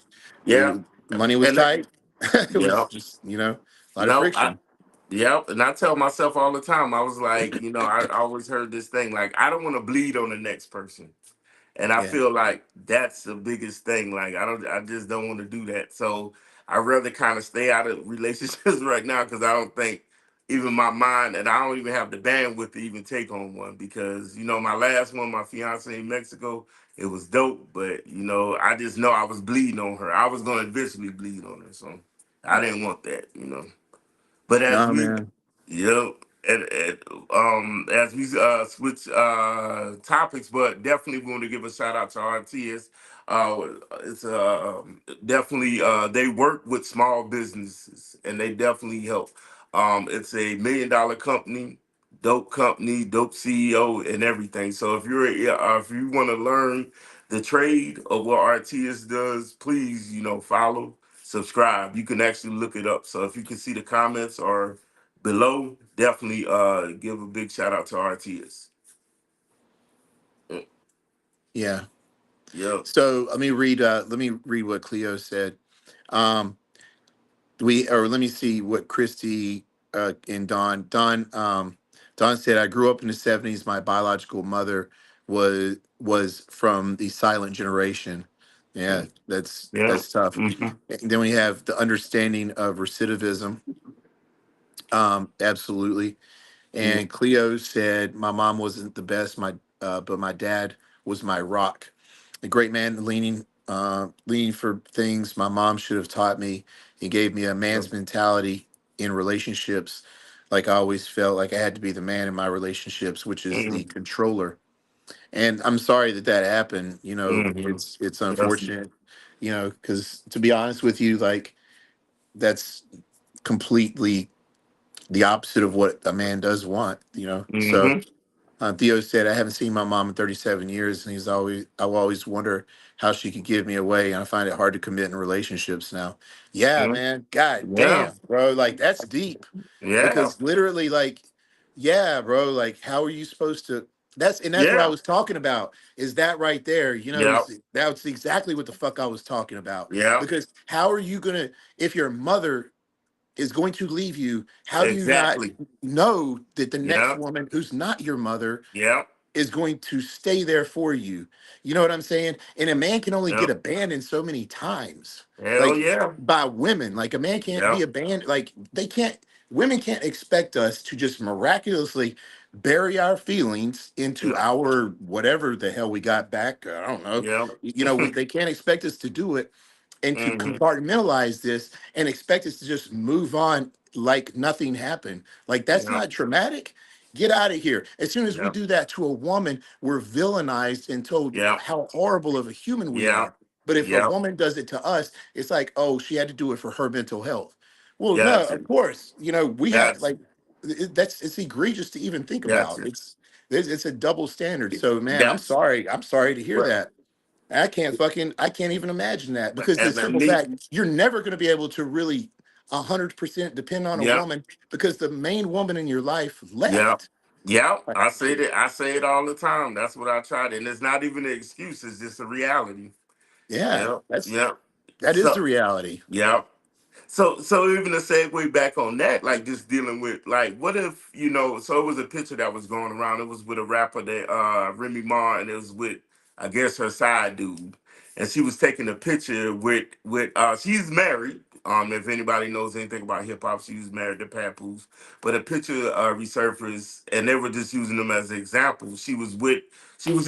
Yeah. It, money was And that, tight. It was yep. just, a lot of No, friction. yep. And I tell myself all the time, I was like, I always heard this thing, like, I don't want to bleed on the next person. And I Yeah. feel like that's the biggest thing. Like, I just don't want to do that. So I rather kind of stay out of relationships right now, because I don't think even my mind, and I don't even have the bandwidth to even take on one, because my last one, my fiance in Mexico, it was dope, but I just know I was bleeding on her. I was going to eventually bleed on her, so I didn't want that. But as No, we, man. yep, and as we switch topics, but definitely want to give a shout out to RTS. It's definitely they work with small businesses, and they definitely help. It's a $1 million company, dope CEO, and everything. So if you want to learn the trade of what RTS does, please follow, subscribe. You can actually look it up. So if you can see the comments or below, definitely give a big shout out to RTS. Yeah. Yep. So let me read what Cleo said. Um, let me see what Christy and Don said, I grew up in the 70s. My biological mother was from the silent generation. Yeah, Yeah. that's tough. Hmm. And then we have the understanding of recidivism. Absolutely. Yeah. And Cleo said, my mom wasn't the best, but my dad was my rock. A great man, leaning for things my mom should have taught me. He gave me a man's mentality in relationships. Like, I always felt like I had to be the man in my relationships, which is the Hmm. controller. And I'm sorry that happened. Hmm. It's Yes. unfortunate, because to be honest with you, like, that's completely the opposite of what a man does want, you know. So Mm-hmm. Theo said, I haven't seen my mom in 37 years, and I will always wonder how she could give me away, and I find it hard to commit in relationships now. Yeah, Mm-hmm. man. God Yeah. damn, bro. Like, that's deep. Yeah. Because literally, like, yeah, bro, like, how are you supposed to? That's what I Yeah. was talking about. Is that right there? You know, Yep. that's exactly what the fuck I was talking about. Yep. Because how are you gonna, if your mother is going to leave you, how do you not Exactly. know that the next Yep. woman who's not your mother Yep. is going to stay there for you? You know what I'm saying? And a man can only get Yep. abandoned so many times, Hell like yeah. by women. Like a man can't be Yep. abandoned. Like they can't, women can't expect us to just miraculously bury our feelings into Yep. our whatever the hell we got back. I don't know. Yep. You know, they can't expect us to do it and to Mm-hmm. compartmentalize this and expect us to just move on like nothing happened. Like that's Yep. not traumatic. Get out of here. As soon as we Yep. do that to a woman, we're villainized and told Yep. how horrible of a human we Yep. are. But if a Yep. woman does it to us, it's like, oh, she had to do it for her mental health. Well, no, of Gotcha. course, you know, we have Gotcha. like that's it's egregious to even think about. Gotcha. It's a double standard. So man, I'm Gotcha. sorry. I'm sorry to hear Well, that. I can't even imagine that because the and simple me. fact you're never going to be able to really 100% depend on a Yep. woman because the main woman in your life Yep. left. Yep. Like, I say that. I say it all the time. That's what I try to, and it's not even an excuse. It's just a reality. yeah, Yep. Yep. that is the So. reality. Yep. So even to segue back on that, like just dealing with like what if, so it was a picture that was going around. It was with a rapper that Remy Ma, and it was with, I guess, her side dude. And she was taking a picture with she's married. If anybody knows anything about hip hop, she was married to Papoose. But a picture resurfaced, and they were just using them as an example. She was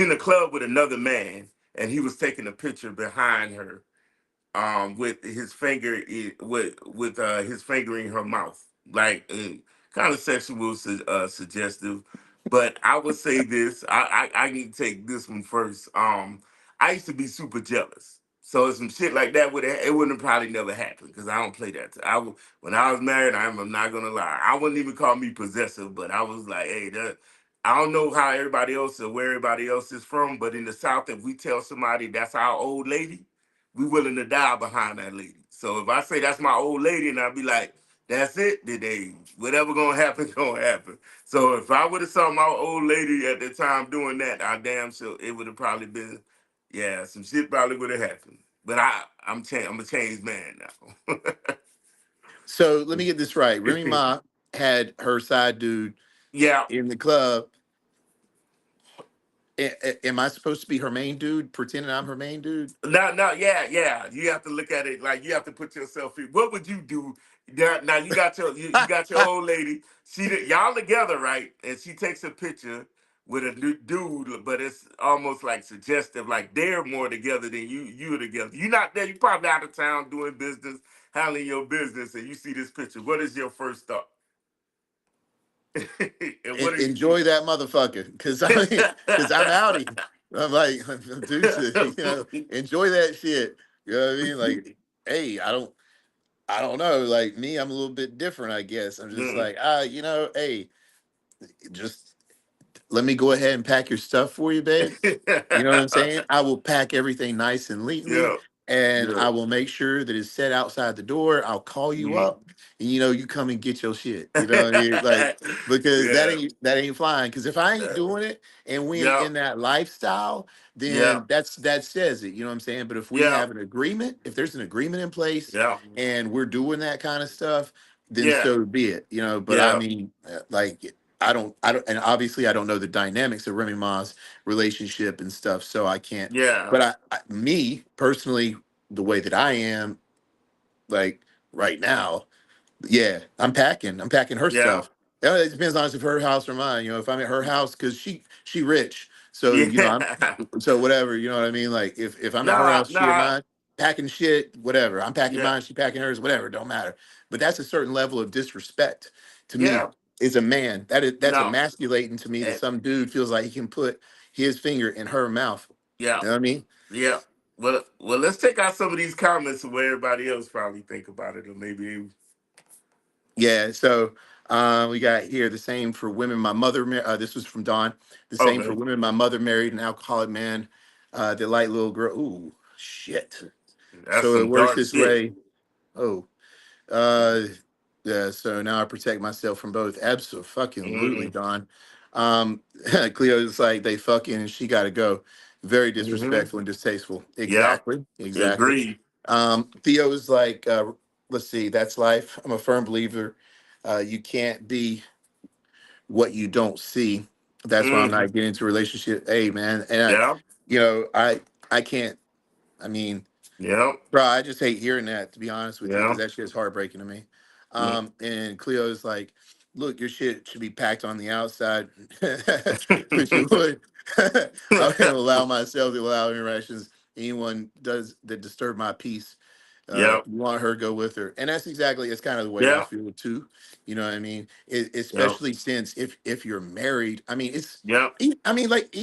in the club with another man, and he was taking a picture behind her, with his finger with his finger in her mouth, like kind of sexual suggestive. But I would say this, I need to take this one first. I used to be super jealous, so some shit like that it wouldn't have probably never happened because I don't play that. When I was married, I'm not gonna lie, I wouldn't even call me possessive, but I was like, hey, I don't know how everybody else or where everybody else is from, but in the South, if we tell somebody that's our old lady, we willing to die behind that lady. So if I say that's my old lady, and I'll be like, that's it today. Whatever gonna happen, gonna happen. So if I would have saw my old lady at the time doing that, I damn sure it would have probably been, yeah, some shit probably would have happened. But I'm a changed man now. So let me get this right. Remy Ma had her side dude Yeah. in the club. Am I supposed to be her main dude, pretending I'm her main dude? No, no, yeah, yeah. You have to look at it like you have to put yourself in. What would you do? Now you got your old lady. Y'all together, right? And she takes a picture with a new dude, but it's almost like suggestive, like they're more together than you're together. You're not there. You're probably out of town doing business, handling your business, and you see this picture. What is your first thought? And what are you? Enjoy that motherfucker, because I mean, because I'm outie. I'm like, deuces, you know, enjoy that shit. You know what I mean? Like, hey, I don't know. Like me, I'm a little bit different, I guess. I'm just Mm. like, you know, hey, just let me go ahead and pack your stuff for you, babe. You know what I'm saying? I will pack everything nice and neatly, Yeah, and yeah. I will make sure that it's set outside the door. I'll call you Mm. up, and you know, you come and get your shit. You know what I mean? Like, because Yeah. that ain't flying. Because if I ain't doing it and we ain't Yeah. in that lifestyle, Yeah. then that says it. You know what I'm saying? But if we Yeah. have an agreement, if there's an agreement in place Yeah. and we're doing that kind of stuff, then Yeah. so be it. You know, but I Yeah. mean, like I don't, and obviously I don't know the dynamics of Remy Ma's relationship and stuff, so I can't. Yeah. But me personally, the way that I am, like right now, yeah, I'm packing. I'm packing her Yeah. stuff. It depends on if her house or mine. You know, if I'm at her house, because she rich, so you know I'm Yeah. so whatever. You know what I mean? Like if I'm at her Nah, house, she at nah. mine, packing shit, whatever. I'm packing Yeah. mine, she packing hers, whatever. Don't matter. But that's a certain level of disrespect to me Yeah. as a man. That's No. emasculating to me that Eh, some dude feels like he can put his finger in her mouth. Yeah. You know what I mean? Yeah. well, let's check out some of these comments of where everybody else probably think about it, or maybe. Yeah, so we got here the same for women. My mother, this was from Dawn. The same for Okay, women. My mother married an alcoholic man. They like little girl. Ooh, shit. that's So it some works dark this shit. way. Oh, uh, yeah. So now I protect myself from both. Absolutely, Mm-hmm. Dawn. Cleo's like they fucking and she got to go. Very Mm-hmm. disrespectful and distasteful. Yep. Exactly, exactly. Agreed. Theo's like, let's see, that's life. I'm a firm believer. You can't be what you don't see. That's why I'm Mm-hmm. not getting into a relationship. Hey, man, and Yep. I can't. I mean, Yep. bro, I just hate hearing that, to be honest with you, because Yep. that shit is heartbreaking to me. Mm. And Cleo's like, look, your shit should be packed on the outside, which it would. I'm gonna allow myself to allow interactions. Anyone does that disturb my peace. Yep. You want her, go with her, and that's exactly it's kind of the way I Yep. feel too. You know what I mean? Yep. Especially since if you're married, I mean Yep. I mean like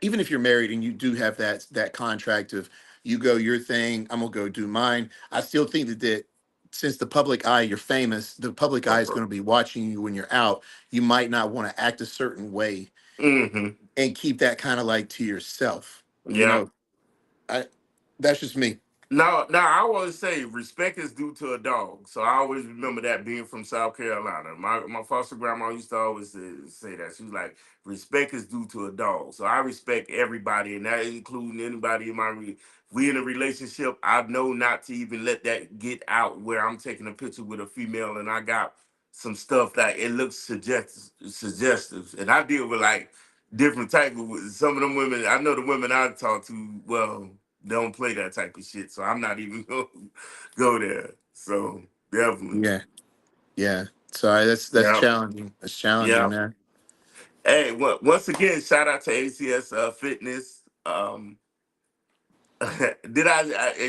even if you're married and you do have that contract of you go your thing, I'm gonna go do mine. I still think that since the public eye, you're famous, the public eye is going to be watching you when you're out. You might not want to act a certain way Mm-hmm. and keep that kind of like to yourself. You Yep. know, I that's just me. Now I always say respect is due to a dog. So I always remember that being from South Carolina. My foster grandma used to always say that. She was like, respect is due to a dog. So I respect everybody, and that including anybody in we in a relationship. I know not to even let that get out where I'm taking a picture with a female and I got some stuff that it looks suggestive. And I deal with like different type of some of them women. I know the women I talk to, well, don't play that type of shit. So I'm not even gonna go there. So definitely. Yeah, yeah. So that's Yeah. challenging. That's challenging, Yeah. man. Hey, once again, shout out to ACS Fitness. Did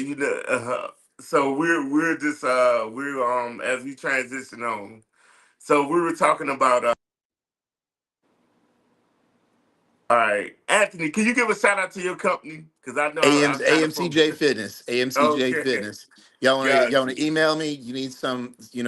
you know? So we're just we're as we transition on. So we were talking about. All right, Anthony, can you give a shout out to your company? Because I know I'm kind of AMCJ focused. Fitness, AMCJ Okay, Fitness. Y'all want got to email me? You need some, you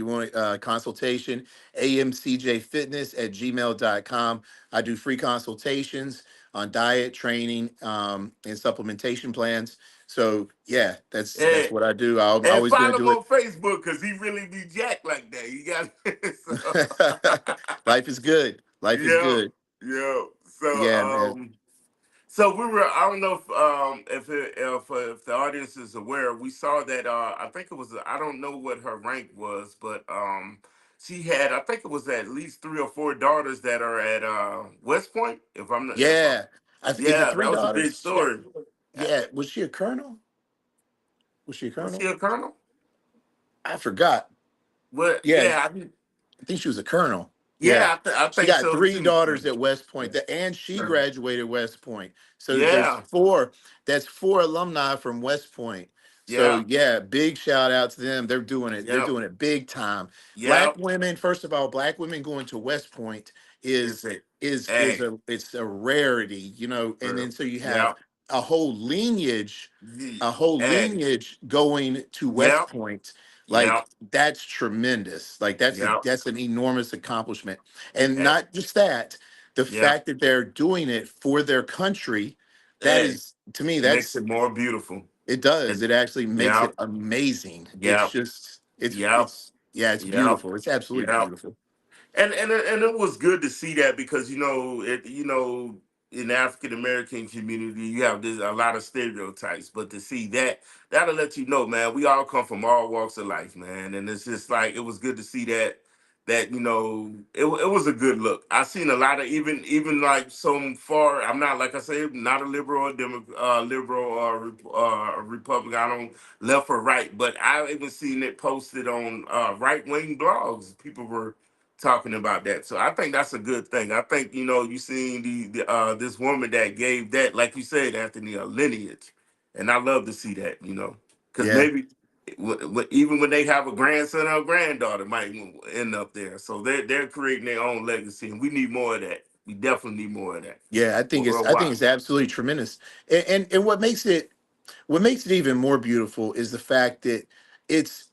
want a consultation? AMCJ Fitness at gmail.com. I do free consultations on diet, training, and supplementation plans. So yeah, that's you. what I do. I'm And always gonna follow him do it. on Facebook because he really be jacked like that. You got so, Life is good. Life is yo, good. yo. Yeah, man. So we were. I don't know if the audience is aware. We saw that. I think it was. I don't know what her rank was, but she had. I think it was at least 3 or 4 daughters that are at West Point. If I'm not. If I, Yeah. Is it yeah, three that was a big daughters? She got. story. Uh, Yeah. Was she a colonel? Was she a Was colonel? she a colonel? I forgot. Well, Yeah, yeah, I think she was a colonel. Yeah. I She think got so three too. daughters at West Point, and she graduated West Point. So there's Yeah, four. That's four alumni from West Point. So yeah, yeah, big shout out to them. They're doing it. They're yep, doing it big time. Black yep. women, first of all, black women going to West Point It's is a is hey, a it's a rarity, and then so you have yep, a whole lineage, hey, going to West yep, Point. Like yep, that's tremendous. Like yep. that's an enormous accomplishment. And Hey, not just that, the yep. fact that they're doing it for their country, that Hey, is, to me, makes that's, it more beautiful. it does. And It actually makes it yep, amazing. It's yep, just, yep, yeah, it's yep, beautiful. It's absolutely yep. beautiful. And it was good to see that because in the African American community you have a lot of stereotypes, but to see that that'll let you know, man, we all come from all walks of life, man, and it's just like it was good to see that it was a good look. I seen a lot of even like so far. I'm not like I say not a liberal or liberal or Republican. I don't left or right, but I even seen it posted on right wing blogs. People were talking about that. So I think that's a good thing. I think you seen this woman that gave that, like you said, Anthony, a lineage, and I love to see that. Because Yeah. maybe even when they have a grandson or a granddaughter, might end up there. So they're creating their own legacy, and we need more of that. We definitely need more of that Yeah, I think worldwide. it's absolutely tremendous. And what makes it even more beautiful is the fact that it's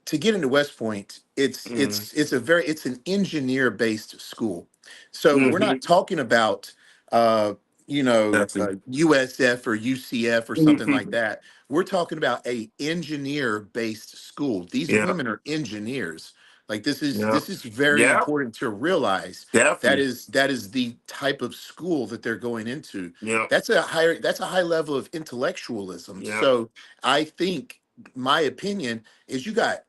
to get into West Point, Mm-hmm. it's an engineer based school. So we're Mm-hmm. not talking about Definitely. USF or UCF or something like Mm-hmm. that. We're talking about a engineer based school. These Yeah. women are engineers. Like Yeah. this is very Yeah. important to realize. Definitely. That is the type of school that they're going into. Yeah. That's a high level of intellectualism. Yeah. So I think my opinion is you got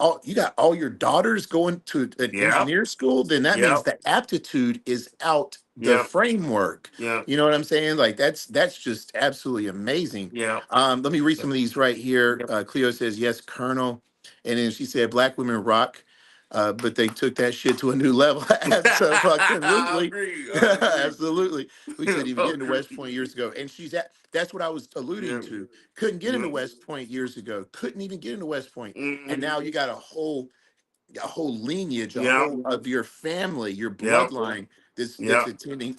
all your daughters going to an Yeah. engineer school, then that Yeah. means the aptitude is out the Yeah. framework. Yeah. You know what I'm saying? Like that's just absolutely amazing. Yeah. Let me read some of these right here. Yeah. Cleo says yes, Colonel, and then she said black women rock, but they took that shit to a new level. I Absolutely, agree. I agree. absolutely. We couldn't even I get into West agree. Point years ago, and she's at. That's what I was alluding Yeah. to. Couldn't get Yeah. into West Point years ago. Couldn't even get into West Point, and Mm-hmm. now you got a whole lineage, a Yeah. whole of your family, your Yeah. bloodline that's Yeah. attending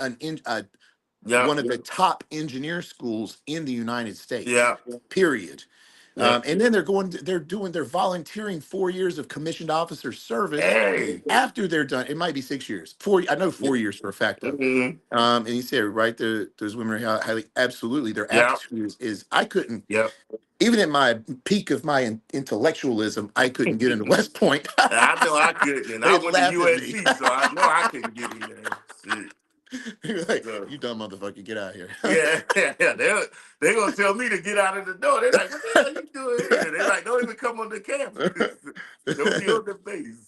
Yeah. one of the top engineer schools in the United States. Yeah. Period. Yeah. And then they're doing they're volunteering 4 years of commissioned officer service Hey. after they're done. It might be 6 years. Four, I know Yeah. 4 years for a fact though. Mm-hmm. And he said right there, those women are highly, absolutely their Yeah. aptitude is I couldn't Yeah. even at my peak of my intellectualism, I couldn't get into West Point. I know I couldn't, and I They'd went to laugh at me. USC, so I know I couldn't get in there. Shit. You're like, So you dumb motherfucker, get out of here. yeah, yeah, they gonna tell me to get out of the door. They're like, "What the hell you doing here?" They're like, "Don't even come on the campus. Don't be on the base."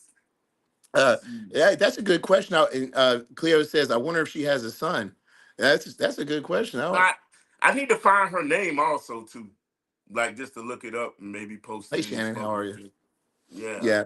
uh, Shit. yeah, that's a good question. Now, and, Cleo says, I wonder if she has a son. That's a good question. I don't. I I need to find her name also too, like just to look it up and maybe post Hey, it in this Shannon, how are you? public. Yeah, Yeah.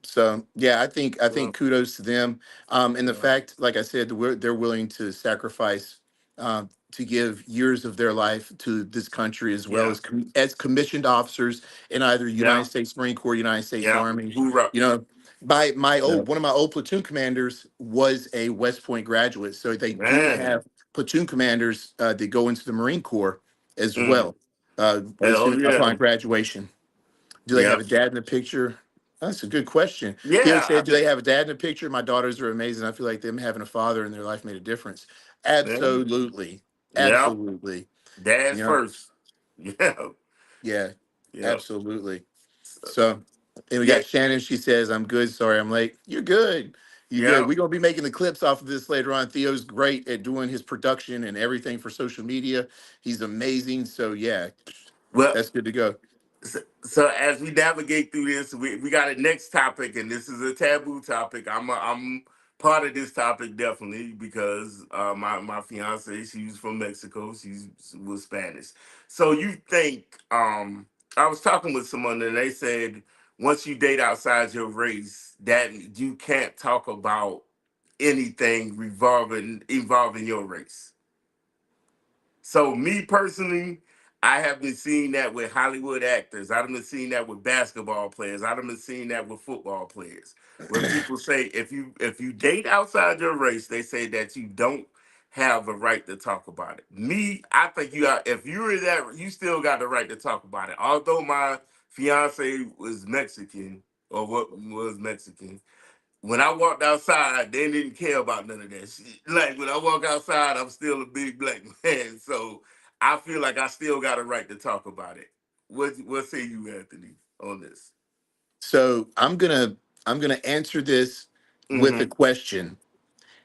So yeah, I yeah, think kudos to them, and the yeah, fact, like I said, they're willing to sacrifice to give years of their life to this country as well yeah, as as commissioned officers in either yeah, United States Marine Corps, United States yeah. Army. Hoorah. You know, my Yeah. old one of my old platoon commanders was a West Point graduate, so they do Man. have platoon commanders that go into the Marine Corps as Mm. well as Hell soon yeah. upon graduation. Do they have Yeah. a dad in the picture? That's a good question. Theo Yeah. said, do they have a dad in the picture? My daughters are amazing. I feel like them having a father in their life made a difference. Yeah. Absolutely. Yeah. Absolutely. Dad's You know, first. Yeah. yeah, Yeah. absolutely. So, So, and we yeah. got Shannon. She says, I'm good. Sorry, I'm late. You're good. You're good. Yeah. We're going to be making the clips off of this later on. Theo's great at doing his production and everything for social media. He's amazing. So, yeah, Well, that's good to go. so as we navigate through this, we got a next topic, and this is a taboo topic. I'm part of this topic definitely because my fiance, she's from Mexico. She was Spanish. So you think I was talking with someone and they said once you date outside your race that you can't talk about anything involving your race. So me personally, I have been seeing that with Hollywood actors. I've been seeing that with basketball players. I've been seeing that with football players. Where people say if you date outside your race, they say that you don't have a right to talk about it. Me, I think you got if you're that you still got the right to talk about it. Although my fiance was Mexican or what was Mexican, when I walked outside, they didn't care about none of that shit. Like when I walk outside, I'm still a big black man. So I feel like I still got a right to talk about it. What say you, Anthony, on this? So I'm gonna answer this with a Mm-hmm. question.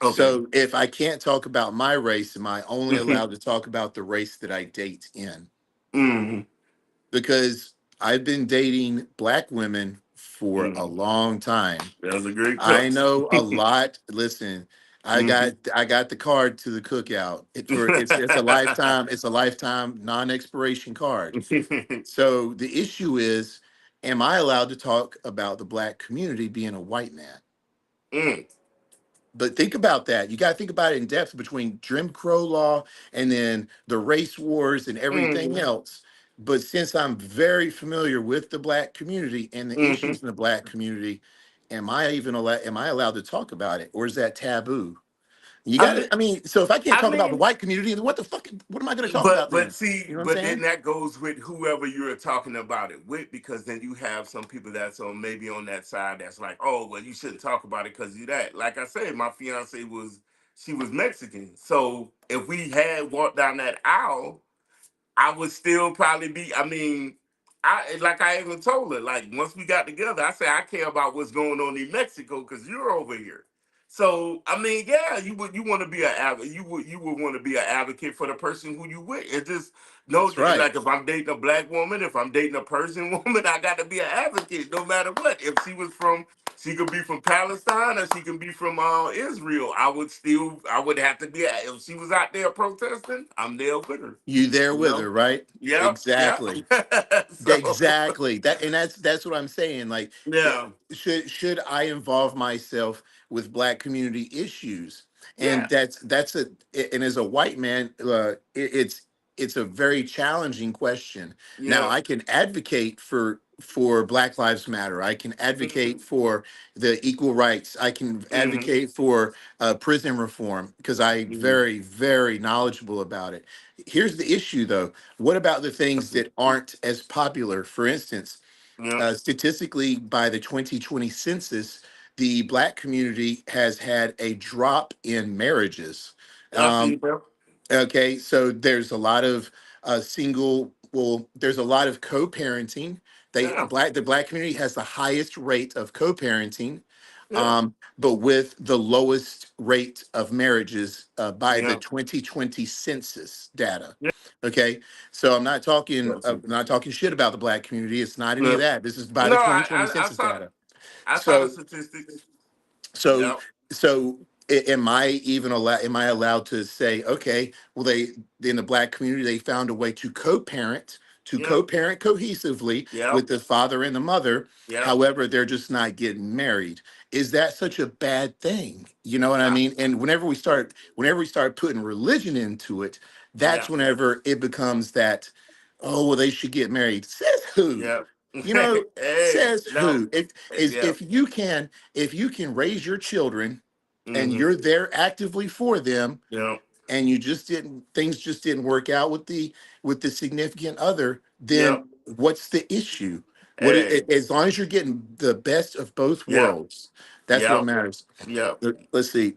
Okay. So if I can't talk about my race, am I only allowed to talk about the race that I date in? Mm-hmm. Because I've been dating black women for a Mm-hmm. long time. That's a great I question. know a lot. Listen, Mm-hmm. I got the card to the cookout. It's a lifetime non-expiration card. So the issue is, am I allowed to talk about the black community being a white man? Mm. But think about that. You got to think about it in depth between Jim Crow law and then the race wars and everything Mm-hmm. else. But since I'm very familiar with the black community and the Mm-hmm. issues in the black community, am I allowed to talk about it, or is that taboo? You I got mean, to, I mean, so if I can't I talk about the mean, white community, then what am I going to talk about but then? see, You know what I'm but then saying? that goes with whoever you're talking about it with, because then you have some people that's on maybe on that side that's like, oh, well, you shouldn't talk about it because you that. Like I said, my fiance she was Mexican, so if we had walked down that aisle, I would still probably be. I mean, I like I even told her, like once we got together, I said I care about what's going on in Mexico because you're over here. So I mean, yeah, you want to be you would want to be an advocate for the person who you with. It just no, That's right. like if I'm dating a black woman, if I'm dating a Persian woman, I got to be an advocate no matter what. If she could be from Palestine or she can be from Israel. I would have to be. If she was out there protesting, I'm there with her. You there You with her, know? right? Yep, yep. Exactly. So Exactly. That's what I'm saying. Like, yeah, should I involve myself with Black community issues? And yeah, and as a white man, it's a very challenging question. Now, yeah. I can advocate for Black Lives Matter. I can Mm-hmm. advocate for the equal rights. I can Mm-hmm. advocate for prison reform because I'm Mm-hmm. very, very knowledgeable about it. Here's the issue, though. What about the things that aren't as popular? For instance, Yep. statistically, by the 2020 census, the Black community has had a drop in marriages. I see Um, it, bro. okay, so there's a lot of there's a lot of co-parenting. Yeah, The Black community has the highest rate of co-parenting, yeah, but with the lowest rate of marriages by the yeah, 2020 census data. yeah. Okay, so Gotcha. I'm not talking shit about the Black community. It's not any of No, that. This is by no. the 2020 I census saw data. I saw the So statistics. so Yep. so am I allowed to say, okay, well, they in the Black community they found a way to Yep. co-parent cohesively Yep. with the father and the mother. Yep. However, they're just not getting married. Is that such a bad thing? You know what I I, mean? And whenever we start putting religion into it, that's yeah. whenever it becomes that, oh, well, they should get married. Says who? Yep. You know, Hey, says no. who? If Yep. you can raise your children and Mm-hmm. you're there actively for them, Yep. and things just didn't work out with the significant other, then Yep. what's the issue? Hey. As long as you're getting the best of both Yep. worlds, that's what Yep. matters. Yep. Let's see.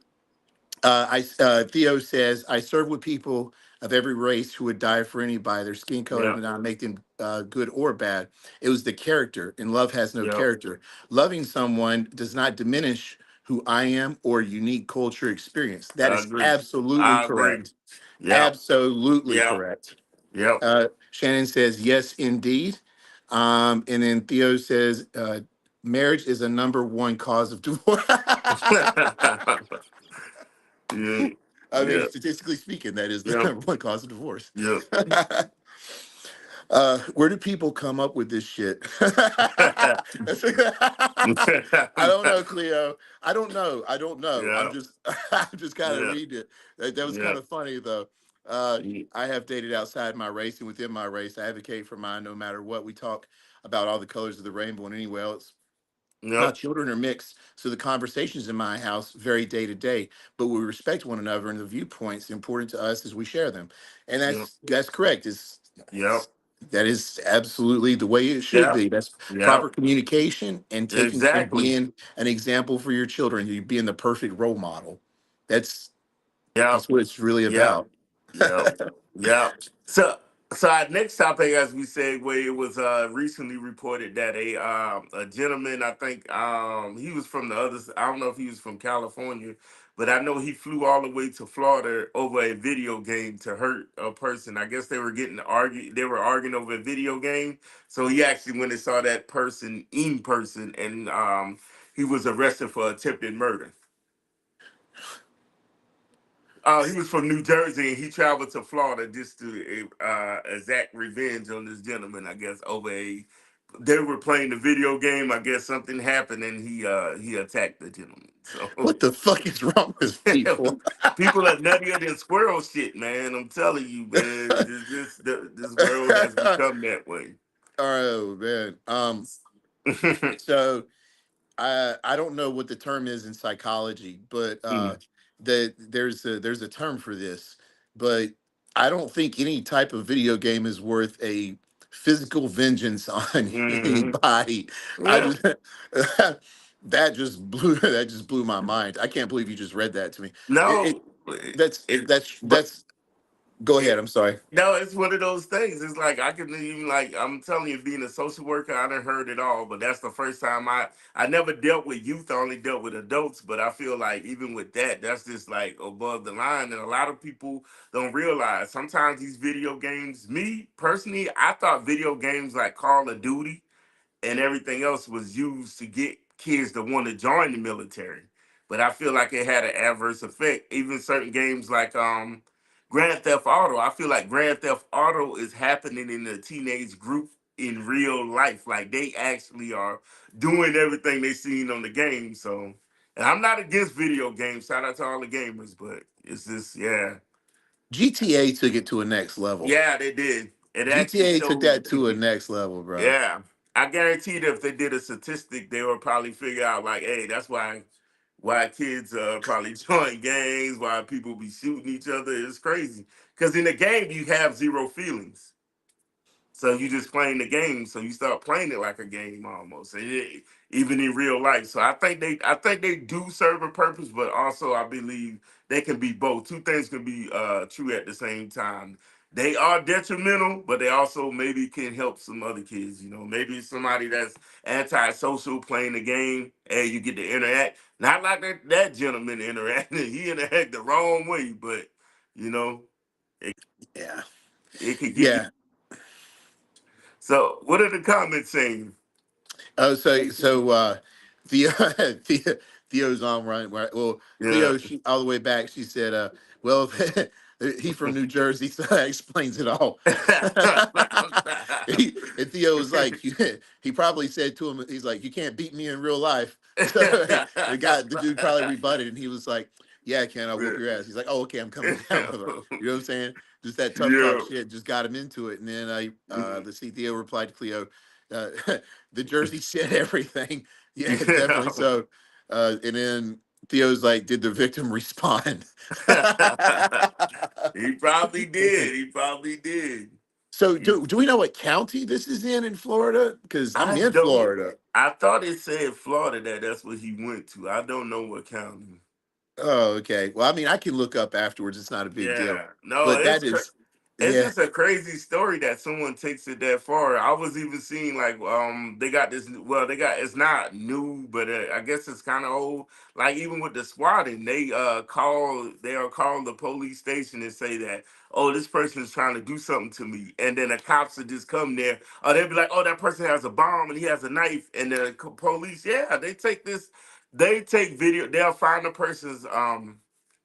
Theo says, I serve with people of every race who would die for anybody. Their skin color did Yep. not make them good or bad. It was the character, and love has no Yep. character. Loving someone does not diminish who I am or unique culture experience. That I is agree. absolutely I agree. correct. Yep. Absolutely Yep. correct. Yep. Shannon says, yes, indeed. And then Theo says, marriage is a number one cause of divorce. Yeah. I mean, Yeah. statistically speaking, that is the Yep. number one cause of divorce. Yep. Where do people come up with this shit? I don't know, Cleo. I don't know. I don't know. Yeah. I'm just kind of Yeah. reading it. That was kind Yeah. of funny though. I have dated outside my race and within my race. I advocate for mine no matter what. We talk about all the colors of the rainbow and anywhere else. My Yep. children are mixed, so the conversations in my house vary day to day, but we respect one another and the viewpoints important to us as we share them. And Yep. that's correct. Yep. That is absolutely the way it should Yep. be. That's proper Yep. communication and Exactly. being an example for your children. You being the perfect role model. That's Yep. that's what it's really Yep. about. Yep. Yep. So our next topic, as we segue, it was recently reported that a gentleman, I think he was from the other. I don't know if he was from California, but I know he flew all the way to Florida over a video game to hurt a person. I guess they were getting argue. They were arguing over a video game. So he actually went and saw that person in person, and he was arrested for attempted murder. He was from New Jersey and he traveled to Florida just to exact revenge on this gentleman. I guess over a they were playing the video game. I guess something happened and he attacked the gentleman. So What the fuck is wrong with people? people are nuttier than squirrel shit, man. I'm telling you, man. This world has become that way. Oh man. So I don't know what the term is in psychology, but Mm, there's a term for this, but I don't think any type of video game is worth a physical vengeance on hmm. anybody. I Yeah. just that just blew my mind. I can't believe you just read that to me. It No, that's it, that's but that's go ahead. it, I'm sorry. no, it's one of those things. It's like I can even like I'm telling you, being a social worker, I done heard it all. But that's the first time I never dealt with youth. I only dealt with adults. But I feel like even with that, that's just like above the line. And a lot of people don't realize sometimes these video games. Me personally, I thought video games like Call of Duty and everything else was used to get kids to want to join the military. But I feel like it had an adverse effect. Even certain games like Grand Theft Auto, I feel like Grand Theft Auto is happening in the teenage group in real life. Like they actually are doing everything they seen on the game. So, and I'm not against video games. Shout out to all the gamers, but it's just yeah, GTA took it to a next level. yeah, they did. It actually GTA took showed. that to a next level, bro. Yeah, I guarantee that if they did a statistic, they would probably figure out like, hey, that's why kids probably join gangs, why people be shooting each other. It's crazy because in the game you have zero feelings. So you just playing the game, so you start playing it like a game almost, even in real life. So I think they do serve a purpose, but also I believe they can be both. Two things can be true at the same time. They are detrimental, but they also maybe can help some other kids. You know, maybe somebody that's antisocial playing the game, and you get to interact. Not like that gentleman interacted. He interacted the wrong way, but you know, it, Yeah. it could get you. Yeah. So, what are the comments saying? Oh, Theo, Theo Theo's on right. Well, Yeah. Cleo, she all the way back. She said, well, he from New Jersey, so that explains it all. And Theo was like, he probably said to him, he's like, you can't beat me in real life. So the dude probably rebutted, and he was like, yeah, Ken, I'll whoop your ass. He's like, oh, okay, I'm coming down, brother. You know what I'm saying? Just that tough talk Yeah. shit just got him into it. And then Mhm. the C Theo replied to Cleo, uh, the jersey said everything. Yeah, definitely Yeah. so. And then Theo's like, did the victim respond? He probably did. He probably did. So do we know what county this is in Florida? Because I'm I in don't. Florida. I thought it said Florida that that's what he went to. I don't know what county. Oh, okay. Well, I mean, I can look up afterwards. It's not a big deal. Yeah, no, But that is, it's yeah. just a crazy story that someone takes it that far. I was even seeing like they got this. Well, they got it's not new, but I guess it's kind of old. Like even with the swatting, they'll call the police station and say that oh this person is trying to do something to me, and then the cops will just come there. Or they'll be like oh that person has a bomb and he has a knife, and the police yeah they take this. They take video. They'll find the person's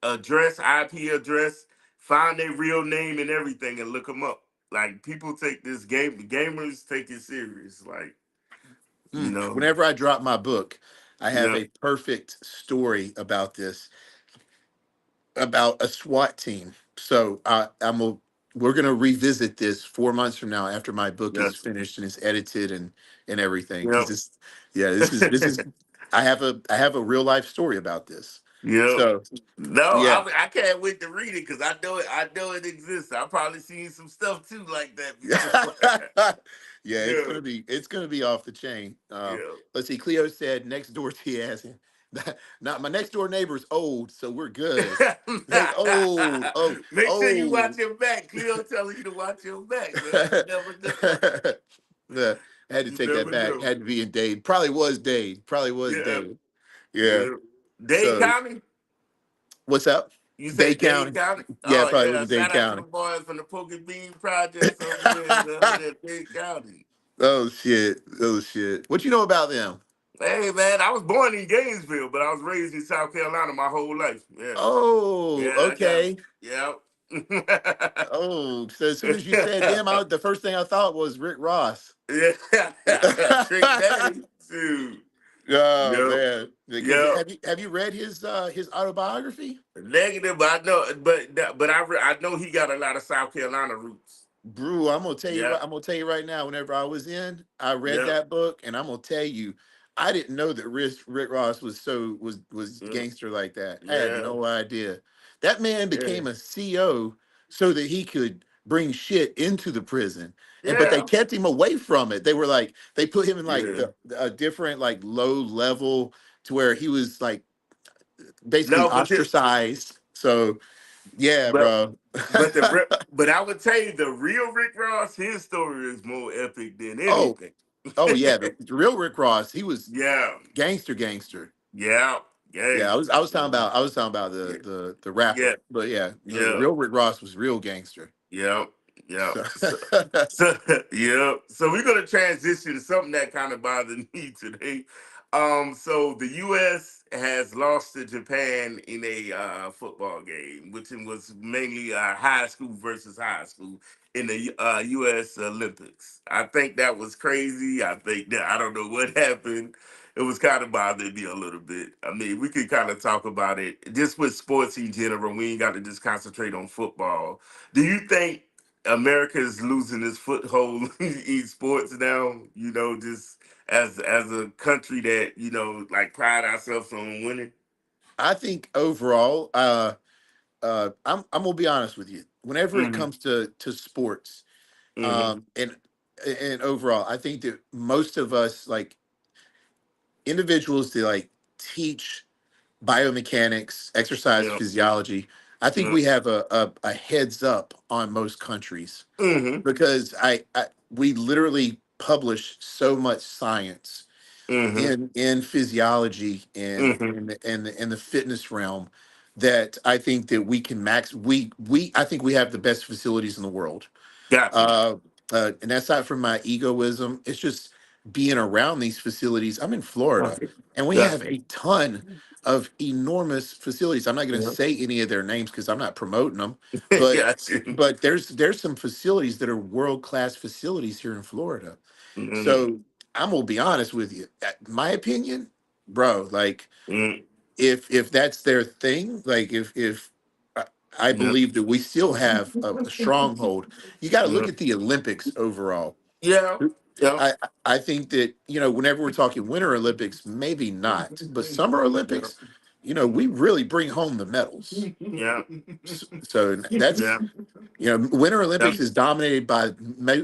address, IP address, find their real name and everything, and look them up. Like people take this game, the gamers take it serious. Like you know, Whenever I drop my book, I have yeah, a perfect story about this, about a SWAT team. So we're gonna revisit this 4 months from now after my book yeah, is finished and it's edited and everything. yeah, Because this is I have a real life story about this. yeah. So No, yeah. I can't wait to read it because I know it. I know it exists. I've probably seen some stuff too like that before. Yeah, it's Yeah, gonna be off the chain. yeah. Let's see. Cleo said next door to asked him. Not my next door neighbor's old, so we're good. They old. Oh, Make sure you watch old. your back. Cleo telling you to watch your back, man. You Yeah, never know. I had to You take that never back. know. Had to be in Dade. Probably was Dade. Probably was Yeah, Dade. Yeah. yeah. Dade So County? what's up? You Dade said Dade County. County? Yeah, Oh probably was yeah. in Dade Shout out to the County. boys from the Poker Bean Projects over there in Dade County. Oh shit. Oh shit. What you know about them? Hey man, I was born in Gainesville, but I was raised in South Carolina my whole life. Yeah. Oh, Yeah, I got okay. yeah. Oh, so as soon as you said them, the first thing I thought was Rick Ross. Yeah. Trick Daddy. Dude. Oh Yep. man, because Yep. have you read his autobiography? Negative, but I know, but I know he got a lot of South Carolina roots. Brew, I'm gonna tell you Yeah, right. I'm gonna tell you right now. Whenever I was in, I read yeah, that book, and I'm gonna tell you, I didn't know that Rick Ross was Mm, gangster like that. I had yeah, no idea. That man yeah, became a CO so that he could bring shit into the prison. And but they yeah, kept him away from it. They were like they put him in like yeah. a different like low level to where he was like basically No, but this, ostracized. So yeah, but bro. but I would tell you the real Rick Ross, his story is more epic than Oh, anything. oh yeah, the real Rick Ross, he was Yeah, gangster. yeah, Yeah, gangster. I was talking about Yeah, the yeah, rapper. But yeah, the yeah. real Rick Ross was real gangster. Yeah, yeah. So So yeah. So we're gonna transition to something that kind of bothered me today. So the US has lost to Japan in a football game, which was mainly high school versus high school in the US Olympics. I think that was crazy. I think that I don't know what happened. It was kind of bothering me a little bit. I mean, we could kind of talk about it just with sports in general. We ain't got to just concentrate on football. Do you think America is losing its foothold in sports now? You know, just as a country that like pride ourselves on winning. I think overall, I'm gonna be honest with you. Whenever it Hmm. comes to sports, Hmm. um, and and overall, I think that most of us like individuals that like teach biomechanics, exercise Yeah. physiology. I think Yeah. we have a heads up on most countries Hmm. because we literally publish so much science Hmm. in physiology and Hmm. in the fitness realm that I think that we can max we I think we have the best facilities in the world. Got you. uh, and that's not from my egoism. It's just being around these facilities. I'm in Florida, Got you. and we Got have you. a ton of enormous facilities. I'm not going to Yeah. say any of their names because I'm not promoting them, but Got you. there's some facilities that are world class facilities here in Florida. Hmm. So I'm gonna be honest with you. My opinion, bro, like Hmm. if that's their thing, like if I I Yeah. believe that we still have a stronghold. You got to look at the Olympics overall. Yeah. Yeah. I think that whenever we're talking Winter Olympics, maybe not, but Summer Yeah. Olympics, we really bring home the medals. Yeah. So that's Yeah. Winter Yeah. Olympics is dominated by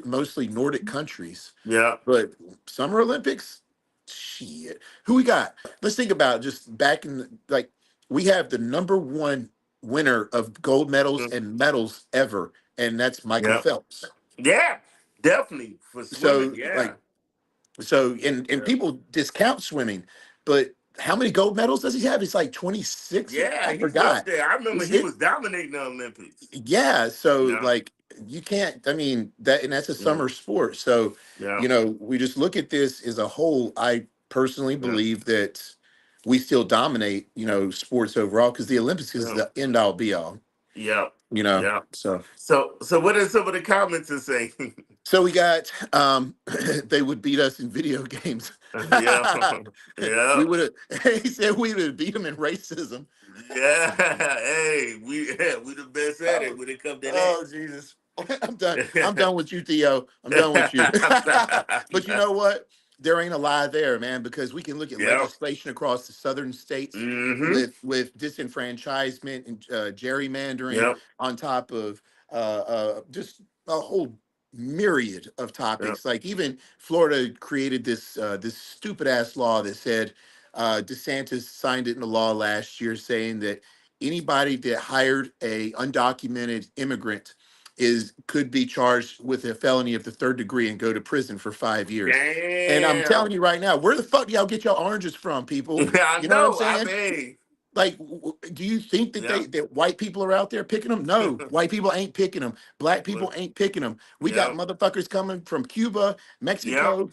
mostly Nordic countries, Yeah. but Summer Olympics, shit, who we got? Let's think about just back in like we have the number one winner of gold medals Mm, and medals ever, and that's Michael yeah. Phelps. Yeah. Definitely for swimming. So Yeah. like and Yeah. people discount swimming, but how many gold medals does he have? It's like 26. Yeah, I he's up forgot. there. I remember It's he it, was dominating the Olympics. yeah, so Yeah, like you can't, I mean, that and that's a yeah, summer sport. So, yeah, we just look at this as a whole. I personally yeah, believe that we still dominate, sports overall because the Olympics is yeah, the end all be all, yeah, yeah. So So what are some of the comments are saying? so we got they would beat us in video games. Yeah, yeah, We would have he said we would have beat them in racism. yeah. Hey, we the best at it Oh, when it comes to oh Jesus. I'm done. I'm that. done with you, Theo. I'm done with you. But you know what? There ain't a lie there, man, because we can look at Yeah. legislation across the southern states Mm-hmm. with disenfranchisement and gerrymandering Yep. on top of just a whole myriad of Yep. topics. Like even Florida created this stupid ass law that said DeSantis signed it into law last year saying that anybody that hired a undocumented immigrant is could be charged with a felony of the third degree and go to prison for 5 years. And I'm telling Damn. you right now, where the fuck do y'all get your oranges from, people? I You know what I'm know. I saying? mean, Like, do you think that yeah. that white people are out there picking them? No, white people ain't picking them. Black Well, people ain't picking them. We got yeah. motherfuckers coming from Cuba, Yeah. Mexico,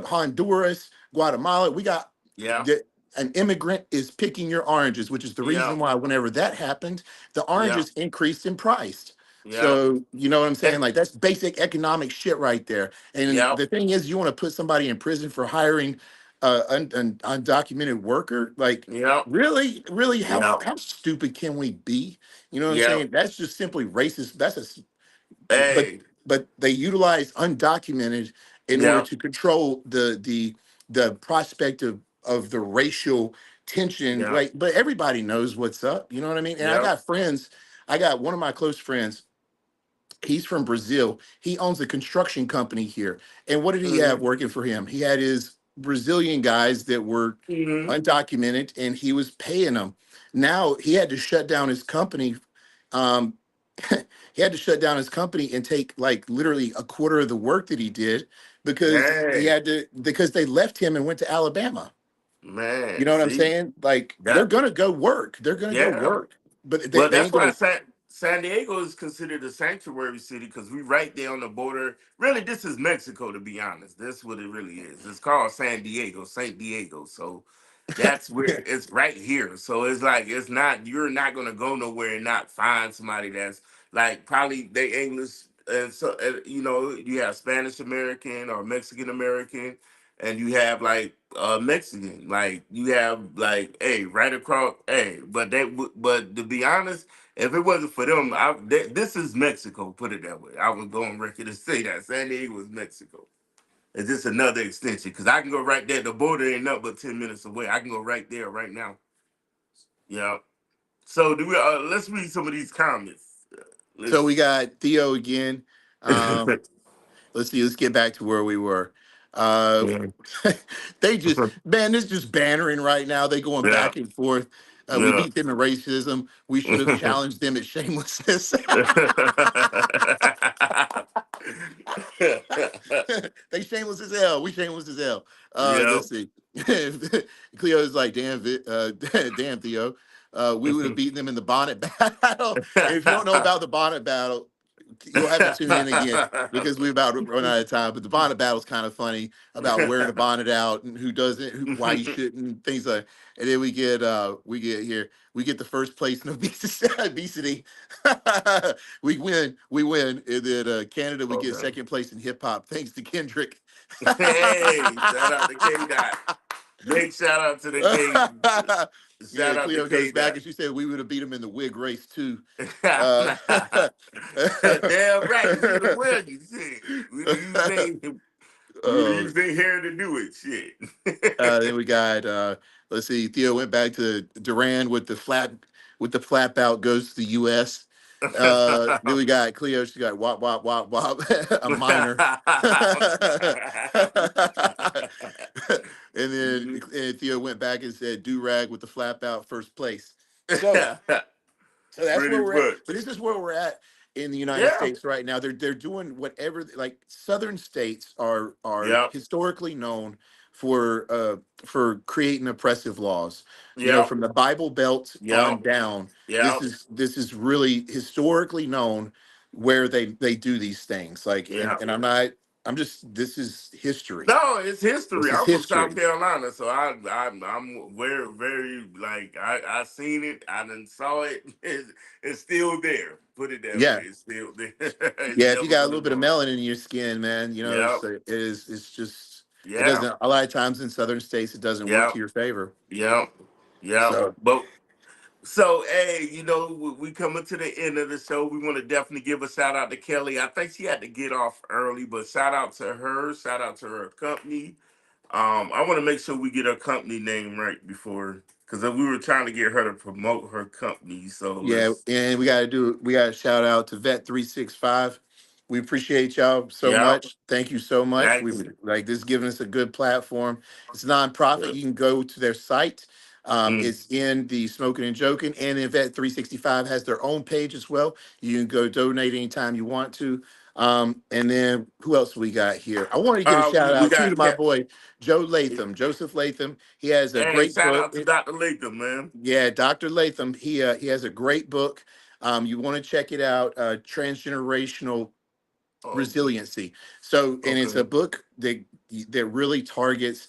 Honduras, Guatemala. We got Yeah. the, an immigrant is picking your oranges, which is the Yeah. reason why whenever that happened, the Yeah. oranges increased in price. Yeah. So you know what I'm Eh, saying? Like that's basic economic shit right there. And Yep. the thing is, you want to put somebody in prison for hiring an undocumented worker? Like Yep. really, Yep. how stupid can we be? You know what I'm Yep. saying? That's just simply racist. But Hey. but they utilize undocumented in order Yep. to control the the prospect of the racial tension, Yep. like, but everybody knows what's up. You know what I mean? And I Yep. got friends. I got one of my close friends. He's from Brazil. He owns a construction company here. And what did he have Hmm. working for him? He had his Brazilian guys that were Hmm. undocumented, and he was paying them. Now he had to shut down his company. Um, he had to shut down his company and take like literally a quarter of the work that he did because he Hey, had to because they left him and went to Alabama. You man. know what I'm See saying? Like they're that? gonna go work. They're gonna go Yeah. work, but Well, they that's ain't why gonna. San Diego is considered a sanctuary city because we right there on the border. Really, this is Mexico, to be honest. That's what it really is. It's called San Diego, Saint Diego. So that's where it's right here. So it's like it's not you're not gonna go nowhere and not find somebody that's like probably they English and so you know you have Spanish American or Mexican American and you have like Mexican, like you have like hey right across hey, but to be honest, if it wasn't for them, this is Mexico. Put it that way. I would go on record and say that San Diego is Mexico. It's just another extension because I can go right there. The border ain't up but 10 minutes away. I can go right there right now. Yeah. So do we? Let's read some of these comments. So we Let's. got Theo again. Um, let's see. Let's get back to where we were. Uh, Yeah. they just man, this just bantering right now. They going Yeah. back and forth. We Yeah. beat them in racism. We should have challenged them at shamelessness. They shameless as hell. We shameless as hell. Yeah. Let's see. Cleo's like, damn, damn Theo. We would have beaten them in the bonnet battle. If you don't know about the bonnet battle, you'll have to tune in again because we're about to run out of time. But the bonnet battle is kind of funny about wearing a bonnet out and who doesn't, why you shouldn't, things like. And then we get here, we get the first place in obesity. obesity. We win. And then Canada, we get Okay. second place in hip hop thanks to Kendrick. Hey, shout out to K Dot. Big shout out to the K. Yeah, Shout out to Cleo goes K back Dot. and she said we would have beat him in the wig race too. Uh, Damn right. We'd have won you. Shit. We'd have oh, used their hair to do it. then we got let's see, Theo went back to Duran with the flap out goes to the US. Then we got Cleo, she got wop wop wop wop a minor. And then Mhm. and Theo went back and said do rag with the flap out first place. So so that's Pretty where we're at. much. So this is where we're at in the United Yeah. States right now. They're doing whatever like southern states are Yep. historically known for creating oppressive laws. You know, Yep. from the Bible Belt Yep. on down, Yep. this is really historically known where they do these things. Like Yeah. and I'm not I'm just this is history. No, it's history. This is I'm from South history. Carolina, so I'm very like I seen it. I done saw it. It's still there. Put it that way. Yeah. It's still there. It's Yeah, if you never got a gonna little bit of go. melanin in your skin, man, you know, Yep. it is it's just it Yeah. doesn't a lot of times in southern states it doesn't work to Yep. your favor. Yep. Yep. So But so, hey, we coming to the end of the show. We want to definitely give a shout out to Kelly. I think she had to get off early, but shout out to her. Shout out to her company. I want to make sure we get her company name right before, because we were trying to get her to promote her company. So yeah, let's, and we got to shout out to Vet 365. We appreciate y'all so yeah, much. Thank you so much. We thanks. like this giving us a good platform. It's a nonprofit. You can go to their site. Mm. It's in the Smoking and Joking, and then Vet 365 has their own page as well. You can go donate anytime you want to. And then who else we got here? I want to give a shout We out too to got my boy Joe Latham, Joseph Latham. He has a hey, great shout book. out to Dr. Latham, man. Yeah, Dr. Latham. He has a great book. You want to check it out. Transgenerational Oh, resiliency. So, and it's a okay, book that really targets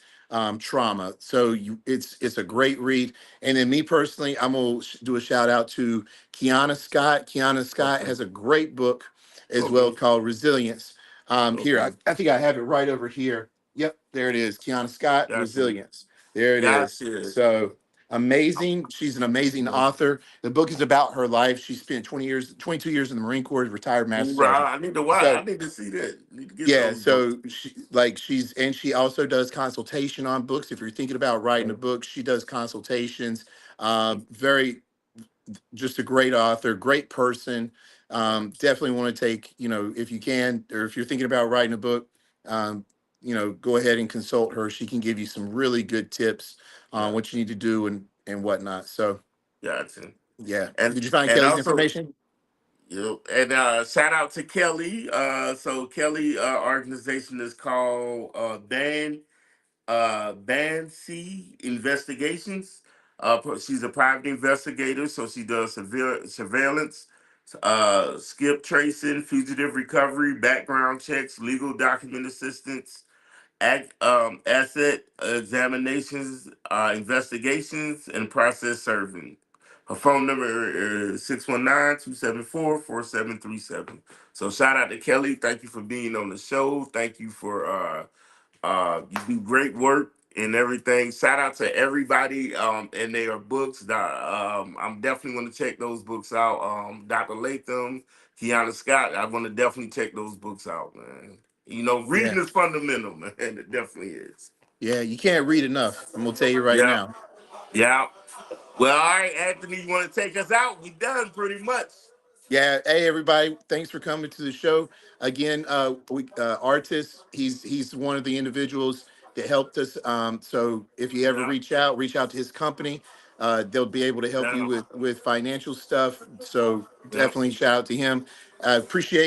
trauma. So it's a great read. And then me personally, I'm gonna do a shout out to Kiana Scott. Kiana Scott okay, has a great book as well okay, called Resilience. Here, okay. I think I have it right over here. Yep, there it is. Kiana Scott, Gotcha, Resilience. There it is. gotcha. So. amazing. She's an amazing author. The book is about her life. She spent 22 years in the Marine Corps, retired Master Sergeant. Right. I need to watch. I So need to see that. Need to get yeah, those books. so she also does consultation on books. If you're thinking about writing a book, she does consultations. Very just a great author, great person. Definitely want to take, if you can, or if you're thinking about writing a book, um, go ahead and consult her. She can give you some really good tips on Yeah. what you need to do and whatnot. So Gotcha. yeah. And Did you find and Kelly's also, information? yep. And shout out to Kelly. So Kelly organization is called Band C Investigations. She's a private investigator, so she does surveillance, skip tracing, fugitive recovery, background checks, legal document assistance, asset examinations, investigations, and process serving. Her phone number is 619-274-4737. So shout out to Kelly. Thank you for being on the show. Thank you for you do great work and everything. Shout out to everybody and their books. I'm definitely going to check those books out. Dr. Latham, Kiana Scott, I want to definitely check those books out, man. Yeah. Reading is fundamental, man. It definitely is. Yeah. You can't read enough. I'm gonna tell you right Yeah, now. yeah. Well, all right, Anthony, you want to take us out? We done pretty much. Yeah. Hey, everybody. Thanks for coming to the show. Again, artist. He's one of the individuals that helped us. So if you ever Yeah, reach out to his company. They'll be able to help you yeah, with financial stuff. So yeah. definitely shout out to him. I appreciate